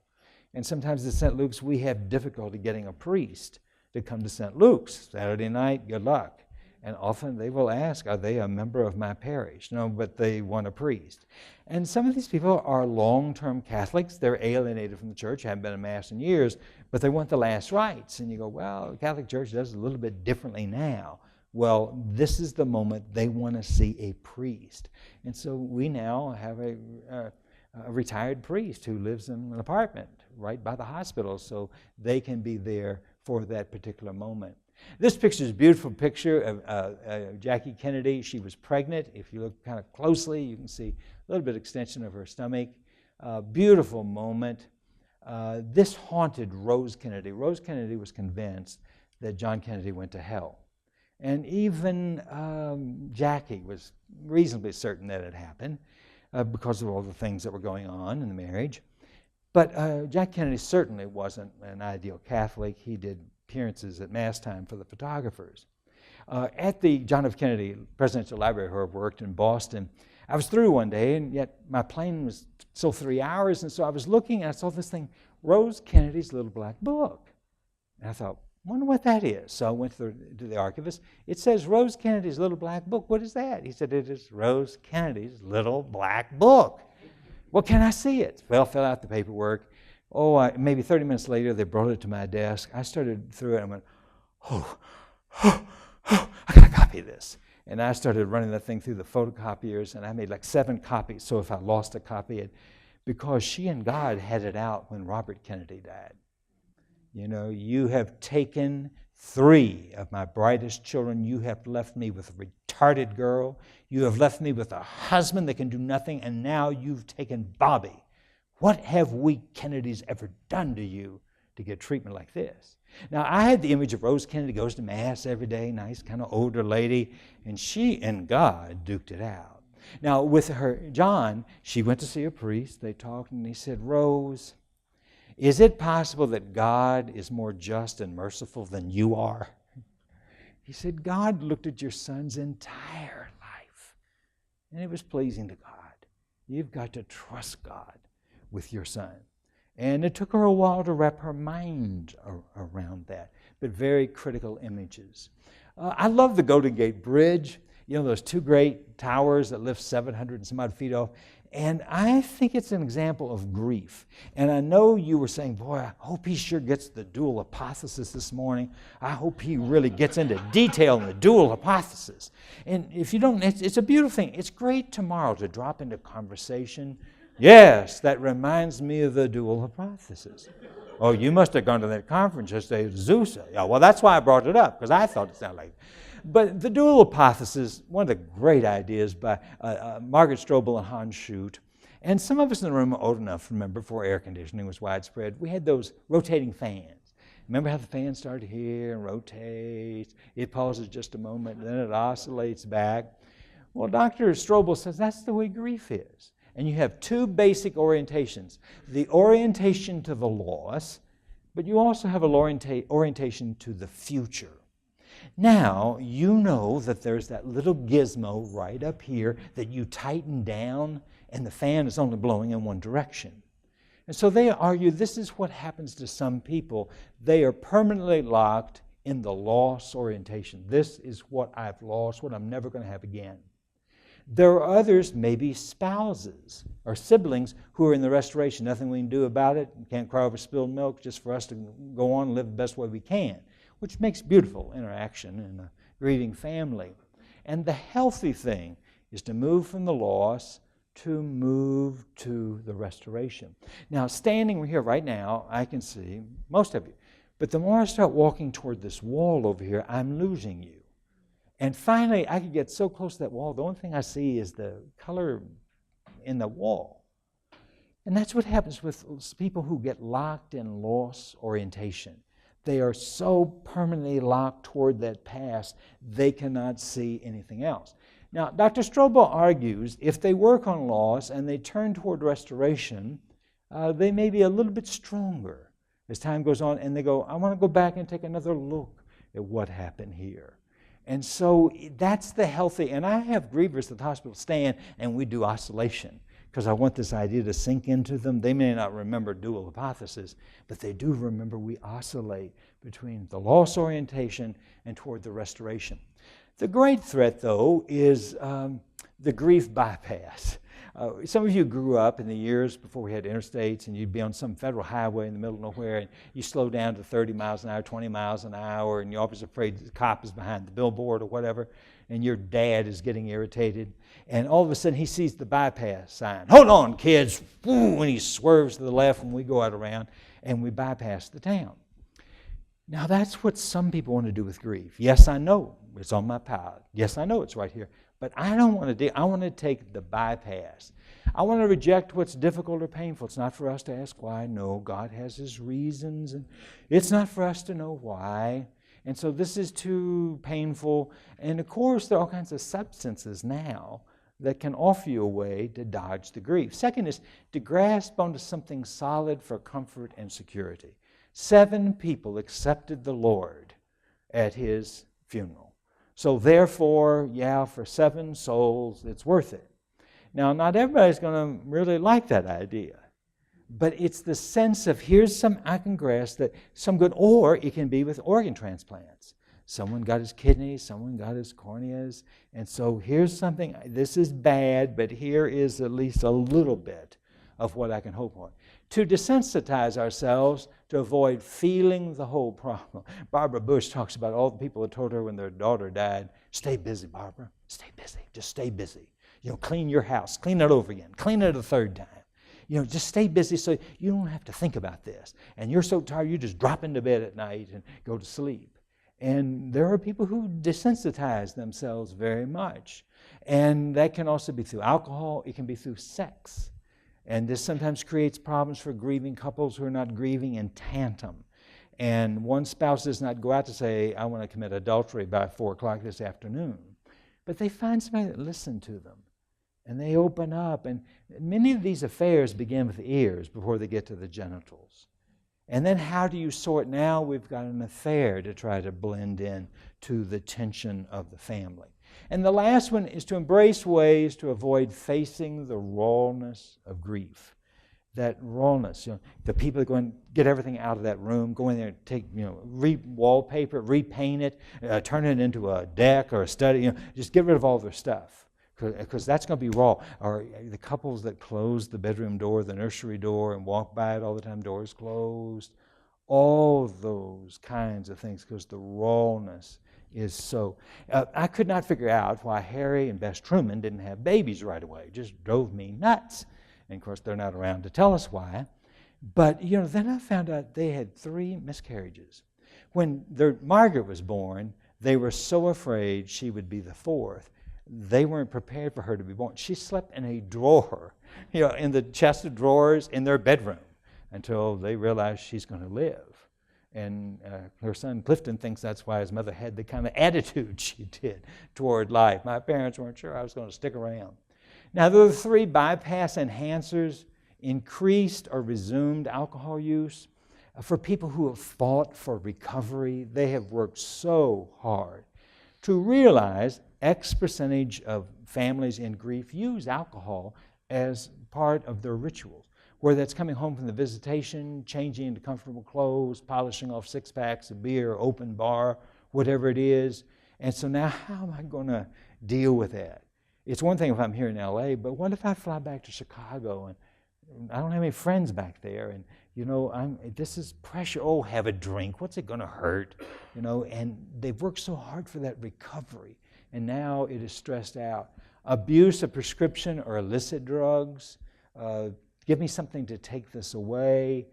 And sometimes at St. Luke's, we have difficulty getting a priest to come to St. Luke's. Saturday night, good luck. And often they will ask, are they a member of my parish? No, but they want a priest. And some of these people are long-term Catholics. They're alienated from the church, haven't been to Mass in years, but they want the last rites. And you go, well, the Catholic Church does it a little bit differently now. Well, this is the moment they want to see a priest. And so we now have a retired priest who lives in an apartment right by the hospital, so they can be there for that particular moment. This picture is a beautiful picture of Jackie Kennedy. She was pregnant. If you look kind of closely, you can see a little bit of extension of her stomach. Beautiful moment. This haunted Rose Kennedy. Rose Kennedy was convinced that John Kennedy went to hell. And even Jackie was reasonably certain that it happened because of all the things that were going on in the marriage. But Jack Kennedy certainly wasn't an ideal Catholic. He did appearances at Mass time for the photographers. At the John F. Kennedy Presidential Library, where I worked in Boston, I was through one day, and yet my plane was still 3 hours, and so I was looking, and I saw this thing, Rose Kennedy's Little Black Book. And I thought, wonder what that is. So I went to the archivist. It says Rose Kennedy's Little Black Book. What is that? He said, it is Rose Kennedy's Little Black Book. Well, can I see it? Well, fill out the paperwork. Maybe 30 minutes later, they brought it to my desk. I started through it and went, I got to copy this. And I started running that thing through the photocopiers, and I made like 7 copies. So if I lost a copy, because she and God had it out when Robert Kennedy died. You know, you have taken 3 of my brightest children. You have left me with a retarded girl. You have left me with a husband that can do nothing, and now you've taken Bobby. What have we Kennedys ever done to you to get treatment like this? Now, I had the image of Rose Kennedy goes to Mass every day, nice kind of older lady, and she and God duked it out. Now, with her, John, she went to see a priest. They talked, and he said, Rose, is it possible that God is more just and merciful than you are? He said, God looked at your son's entire life, and it was pleasing to God. You've got to trust God with your son. And it took her a while to wrap her mind around that, but very critical images. I love the Golden Gate Bridge. You know, those 2 great towers that lift 700 and some odd feet off. And I think it's an example of grief. And I know you were saying, boy, I hope he sure gets the dual hypothesis this morning. I hope he really gets into detail in the dual hypothesis. And if you don't, it's a beautiful thing. It's great tomorrow to drop into conversation. Yes, that reminds me of the dual hypothesis. Oh, you must have gone to that conference yesterday at Azusa. Yeah, well, that's why I brought it up, because I thought it sounded like it. But the dual hypothesis, one of the great ideas by Margaret Strobel and Hans Schutt, and some of us in the room are old enough to remember before air conditioning was widespread, we had those rotating fans. Remember how the fan started here and rotates, it pauses just a moment, and then it oscillates back. Well, Dr. Strobel says that's the way grief is. And you have 2 basic orientations. The orientation to the loss, but you also have an orientation to the future. Now, you know that there's that little gizmo right up here that you tighten down, and the fan is only blowing in one direction. And so they argue this is what happens to some people. They are permanently locked in the loss orientation. This is what I've lost, what I'm never going to have again. There are others, maybe spouses or siblings, who are in the restoration. Nothing we can do about it. We can't cry over spilled milk, just for us to go on and live the best way we can, which makes beautiful interaction in a grieving family. And the healthy thing is to move from the loss to move to the restoration. Now, standing here right now, I can see most of you. But the more I start walking toward this wall over here, I'm losing you. And finally, I could get so close to that wall, the only thing I see is the color in the wall. And that's what happens with people who get locked in loss orientation. They are so permanently locked toward that past, they cannot see anything else. Now, Dr. Strobel argues if they work on loss and they turn toward restoration, they may be a little bit stronger as time goes on, and they go, I want to go back and take another look at what happened here. And so that's the healthy, and I have grievers at the hospital stand, and we do oscillation, because I want this idea to sink into them. They may not remember dual hypothesis, but they do remember we oscillate between the loss orientation and toward the restoration. The great threat, though, is the grief bypass. Some of you grew up in the years before we had interstates, and you'd be on some federal highway in the middle of nowhere, and you slow down to 30 miles an hour, 20 miles an hour, and you're always afraid the cop is behind the billboard or whatever, and your dad is getting irritated, and all of a sudden he sees the bypass sign. Hold on, kids! And he swerves to the left when we go out around, and we bypass the town. Now that's what some people want to do with grief. Yes, I know it's on my palate. Yes, I know it's right here. But I don't want to do, I want to take the bypass. I want to reject what's difficult or painful. It's not for us to ask why. No, God has his reasons, and it's not for us to know why. And so this is too painful. And of course, there are all kinds of substances now that can offer you a way to dodge the grief. Second is to grasp onto something solid for comfort and security. 7 people accepted the Lord at his funeral. So therefore, for 7 souls, it's worth it. Now, not everybody's going to really like that idea, but it's the sense of here's some I can grasp that some good, or it can be with organ transplants. Someone got his kidneys, someone got his corneas, and so here's something, this is bad, but here is at least a little bit of what I can hope for. To desensitize ourselves to avoid feeling the whole problem. Barbara Bush talks about all the people that told her when their daughter died, stay busy, Barbara, stay busy, just stay busy. Clean your house, clean it over again, clean it a 3rd time. Just stay busy so you don't have to think about this. And you're so tired, you just drop into bed at night and go to sleep. And there are people who desensitize themselves very much. And that can also be through alcohol, it can be through sex. And this sometimes creates problems for grieving couples who are not grieving in tandem. And one spouse does not go out to say, I want to commit adultery by 4 o'clock this afternoon. But they find somebody that listens to them. And they open up. And many of these affairs begin with the ears before they get to the genitals. And then how do you sort? Now we've got an affair to try to blend in to the tension of the family. And the last one is to embrace ways to avoid facing the rawness of grief. That rawness, the people that go and get everything out of that room, go in there and take, wallpaper, repaint it, turn it into a deck or a study, just get rid of all their stuff. Because that's going to be raw. Or the couples that close the bedroom door, the nursery door, and walk by it all the time, doors closed. All those kinds of things, because the rawness is so. I could not figure out why Harry and Bess Truman didn't have babies right away. It just drove me nuts. And of course, they're not around to tell us why. But, then I found out they had 3 miscarriages. When Margaret was born, they were so afraid she would be the 4th. They weren't prepared for her to be born. She slept in a drawer, in the chest of drawers in their bedroom until they realized she's going to live. And her son Clifton thinks that's why his mother had the kind of attitude she did toward life. My parents weren't sure I was going to stick around. Now, there are 3 bypass enhancers: increased or resumed alcohol use. For people who have fought for recovery, they have worked so hard to realize X percentage of families in grief use alcohol as part of their rituals, whether that's coming home from the visitation, changing into comfortable clothes, polishing off 6-packs of beer, open bar, whatever it is. And so now how am I going to deal with that? It's one thing if I'm here in LA, but what if I fly back to Chicago and I don't have any friends back there, and this is pressure. Oh, have a drink. What's it going to hurt? And they've worked so hard for that recovery, and now it is stressed out. Abuse of prescription or illicit drugs. Give me something to take this away.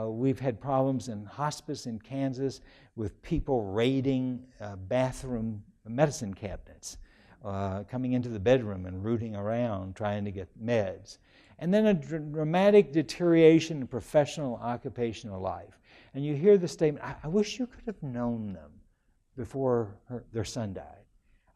We've had problems in hospice in Kansas with people raiding bathroom medicine cabinets, coming into the bedroom and rooting around trying to get meds. And then a dramatic deterioration in professional, occupational life. And you hear the statement, I wish you could have known them before their son died.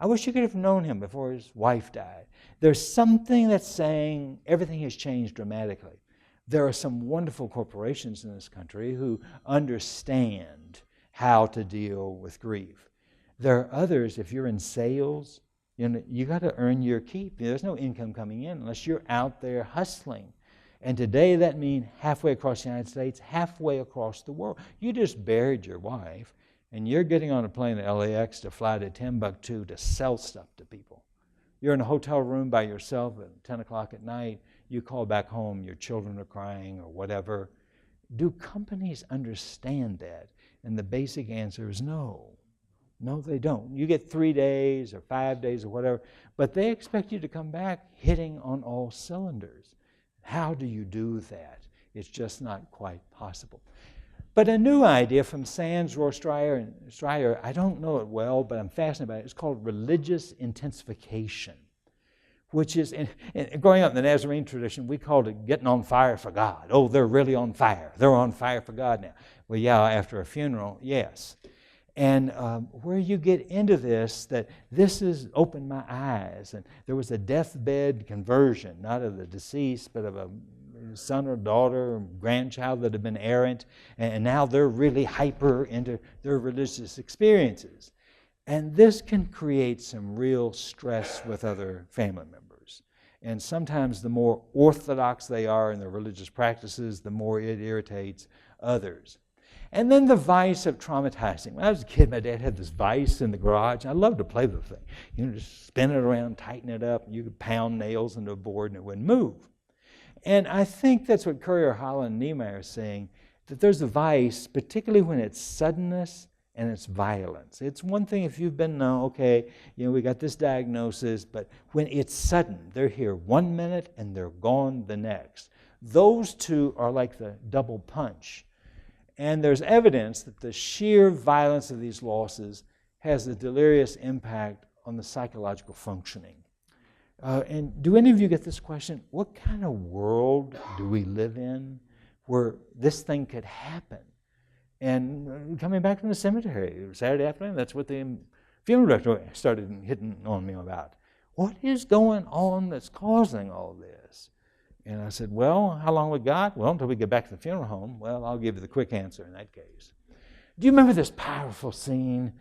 I wish you could have known him before his wife died. There's something that's saying everything has changed dramatically. There are some wonderful corporations in this country who understand how to deal with grief. There are others, if you're in sales, you got to earn your keep. There's no income coming in unless you're out there hustling. And today that means halfway across the United States, halfway across the world. You just buried your wife, and you're getting on a plane at LAX to fly to Timbuktu to sell stuff to people. You're in a hotel room by yourself at 10 o'clock at night. You call back home, your children are crying or whatever. Do companies understand that? And the basic answer is no. No, they don't. You get 3 days or 5 days or whatever, but they expect you to come back hitting on all cylinders. How do you do that? It's just not quite possible. But a new idea from Sands, Stryer, I don't know it well, but I'm fascinated by it. It's called religious intensification, which is, growing up in the Nazarene tradition, we called it getting on fire for God. Oh, they're really on fire. They're on fire for God now. Well, yeah, after a funeral, yes. And where you get into this, that this has opened my eyes. And there was a deathbed conversion, not of the deceased, but of a son or daughter or grandchild that had been errant. And now they're really hyper into their religious experiences. And this can create some real stress with other family members. And sometimes the more orthodox they are in their religious practices, the more it irritates others. And then the vice of traumatizing. When I was a kid, my dad had this vice in the garage. I loved to play with the thing. Just spin it around, tighten it up, and you could pound nails into a board and it wouldn't move. And I think that's what Currier, Holland, and Niemeyer are saying, that there's a vice, particularly when it's suddenness and it's violence. It's one thing if you've been, we got this diagnosis, but when it's sudden, they're here 1 minute and they're gone the next. Those two are like the double punch. And there's evidence that the sheer violence of these losses has a delirious impact on the psychological functioning. And do any of you get this question? What kind of world do we live in where this thing could happen? And coming back from the cemetery Saturday afternoon, that's what the funeral director started hitting on me about. What is going on that's causing all this? And I said, well, how long we got? Well, until we get back to the funeral home. Well, I'll give you the quick answer in that case. Do you remember this powerful scene?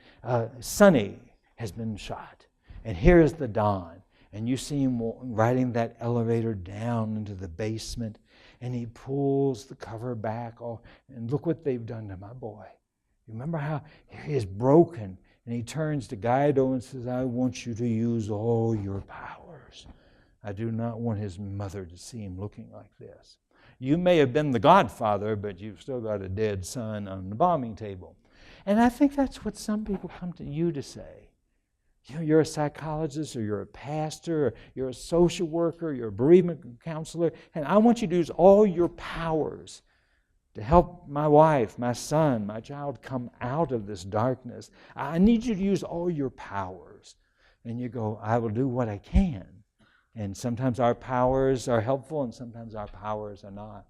Sonny has been shot, and here is the Don. And you see him riding that elevator down into the basement, and he pulls the cover back. And look what they've done to my boy. You remember how he is broken, and he turns to Guido and says, I want you to use all your powers. I do not want his mother to see him looking like this. You may have been the godfather, but you've still got a dead son on the bombing table. And I think that's what some people come to you to say. You're a psychologist, or you're a pastor, or you're a social worker, you're a bereavement counselor, and I want you to use all your powers to help my wife, my son, my child come out of this darkness. I need you to use all your powers. And you go, I will do what I can. And sometimes our powers are helpful and sometimes our powers are not.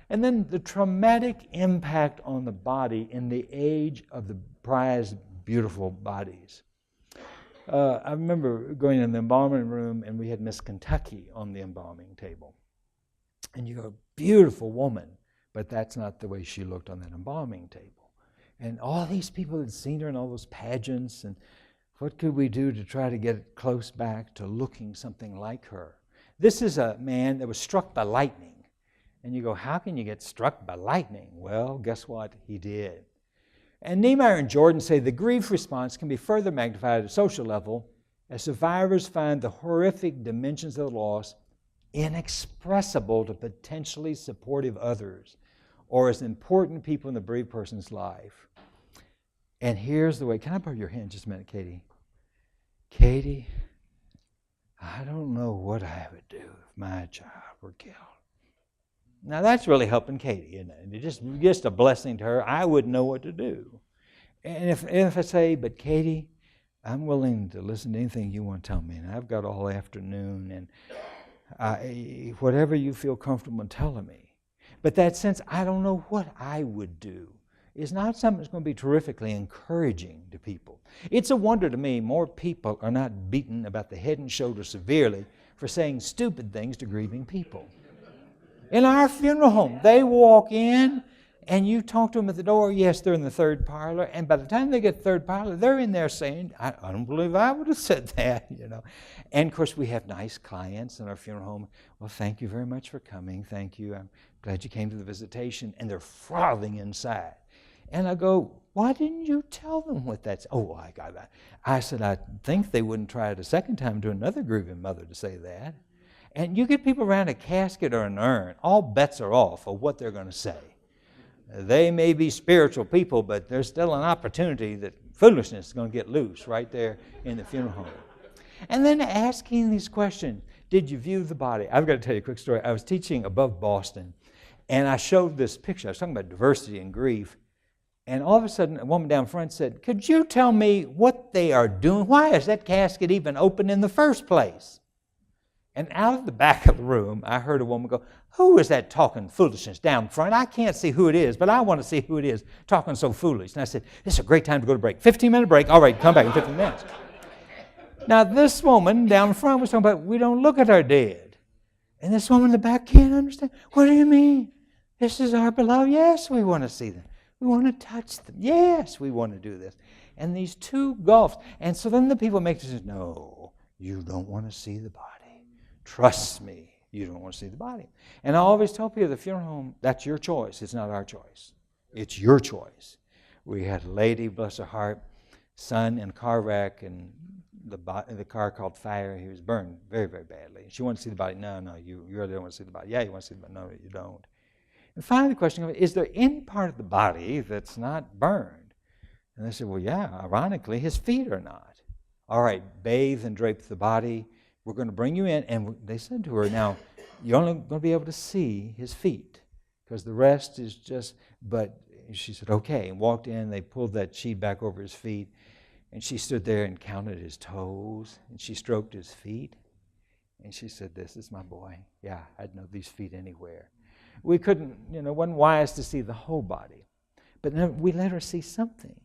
And then the traumatic impact on the body in the age of the prized beautiful bodies. I remember going in the embalming room and we had Miss Kentucky on the embalming table. And you go, beautiful woman, but that's not the way she looked on that embalming table. And all these people had seen her in all those pageants, and what could we do to try to get it close back to looking something like her? This is a man that was struck by lightning. And you go, how can you get struck by lightning? Well, guess what? He did. And Niemeyer and Jordan say the grief response can be further magnified at a social level as survivors find the horrific dimensions of the loss inexpressible to potentially supportive others or as important people in the bereaved person's life. And here's the way. Can I borrow your hand just a minute, Katie? Katie, I don't know what I would do if my child were killed. Now that's really helping Katie, isn't it? It's just a blessing to her. I wouldn't know what to do. And if I say, but Katie, I'm willing to listen to anything you want to tell me, and I've got all afternoon, and whatever you feel comfortable in telling me. But that sense, I don't know what I would do, is not something that's going to be terrifically encouraging to people. It's a wonder to me more people are not beaten about the head and shoulders severely for saying stupid things to grieving people. In our funeral home, they walk in, and you talk to them at the door. Yes, they're in the third parlor, and by the time they get third parlor, they're in there saying, I don't believe I would have said that, you know. And of course, we have nice clients in our funeral home. Well, thank you very much for coming. Thank you. I'm glad you came to the visitation. And they're frothing inside. And I go, why didn't you tell them what that's? Oh, I got that. I said, I think they wouldn't try it a second time to another grieving mother to say that. And you get people around a casket or an urn, all bets are off of what they're going to say. They may be spiritual people, but there's still an opportunity that foolishness is going to get loose right there in the funeral home. And then asking these questions. Did you view the body? I've got to tell you a quick story. I was teaching above Boston, and I showed this picture. I was talking about diversity and grief. And all of a sudden, a woman down front said, could you tell me what they are doing? Why is that casket even open in the first place? And out of the back of the room, I heard a woman go, who is that talking foolishness down front? I can't see who it is, but I want to see who it is talking so foolish. And I said, this is a great time to go to break. 15-minute break. All right, come back in 15 minutes. Now, this woman down front was talking about, we don't look at our dead. And this woman in the back can't understand. What do you mean? This is our beloved. Yes, we want to see them. We want to touch them. Yes, we want to do this. And these two gulfs. And so then the people make decisions. No, you don't want to see the body. Trust me, you don't want to see the body. And I always tell people at the funeral home, that's your choice. It's not our choice. It's your choice. We had a lady, bless her heart, son in a car wreck, and the car caught fire. He was burned very, very badly. She wanted to see the body. No, you really don't want to see the body. Yeah, you want to see the body. No, you don't. And finally the question of, is there any part of the body that's not burned? And they said, well, yeah, ironically, his feet are not. All right, bathe and drape the body. We're going to bring you in. And they said to her, now, you're only going to be able to see his feet because the rest is just, but she said, okay, and walked in. They pulled that sheet back over his feet. And she stood there and counted his toes. And she stroked his feet. And she said, this is my boy. Yeah, I'd know these feet anywhere. We couldn't, wasn't wise to see the whole body. But then we let her see something.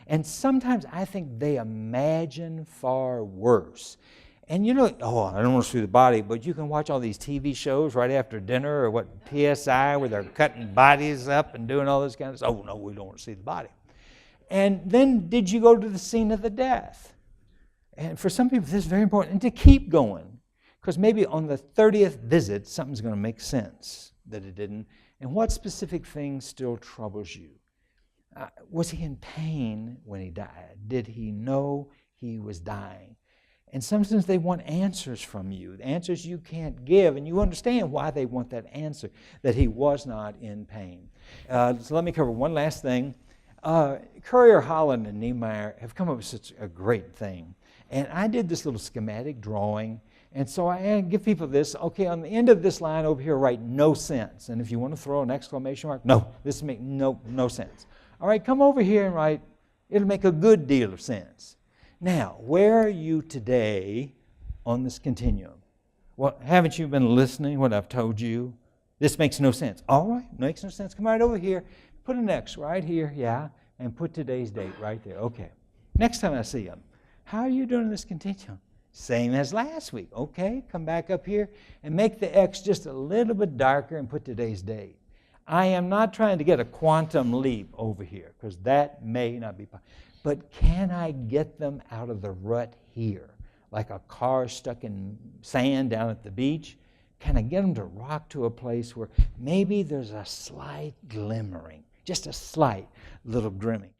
And sometimes I think they imagine far worse. And I don't want to see the body, but you can watch all these TV shows right after dinner or what, PSI, where they're cutting bodies up and doing all this kind of stuff. Oh, no, we don't want to see the body. And then did you go to the scene of the death? And for some people, this is very important. And to keep going, because maybe on the 30th visit, something's going to make sense that it didn't. And what specific thing still troubles you? Was he in pain when he died? Did he know he was dying? And sometimes they want answers from you, answers you can't give, and you understand why they want that answer, that he was not in pain. So let me cover one last thing. Currier, Holland, and Niemeyer have come up with such a great thing. And I did this little schematic drawing, and so I give people this. Okay, on the end of this line over here, write no sense. And if you want to throw an exclamation mark, no, this makes no sense. All right, come over here and write, it'll make a good deal of sense. Now, where are you today on this continuum? Well, haven't you been listening what I've told you? This makes no sense. All right, makes no sense. Come right over here. Put an X right here, yeah, and put today's date right there. Okay. Next time I see them, how are you doing this continuum? Same as last week. Okay, come back up here and make the X just a little bit darker and put today's date. I am not trying to get a quantum leap over here because that may not be possible. But can I get them out of the rut here? Like a car stuck in sand down at the beach? Can I get them to rock to a place where maybe there's a slight glimmering, just a slight little glimmering?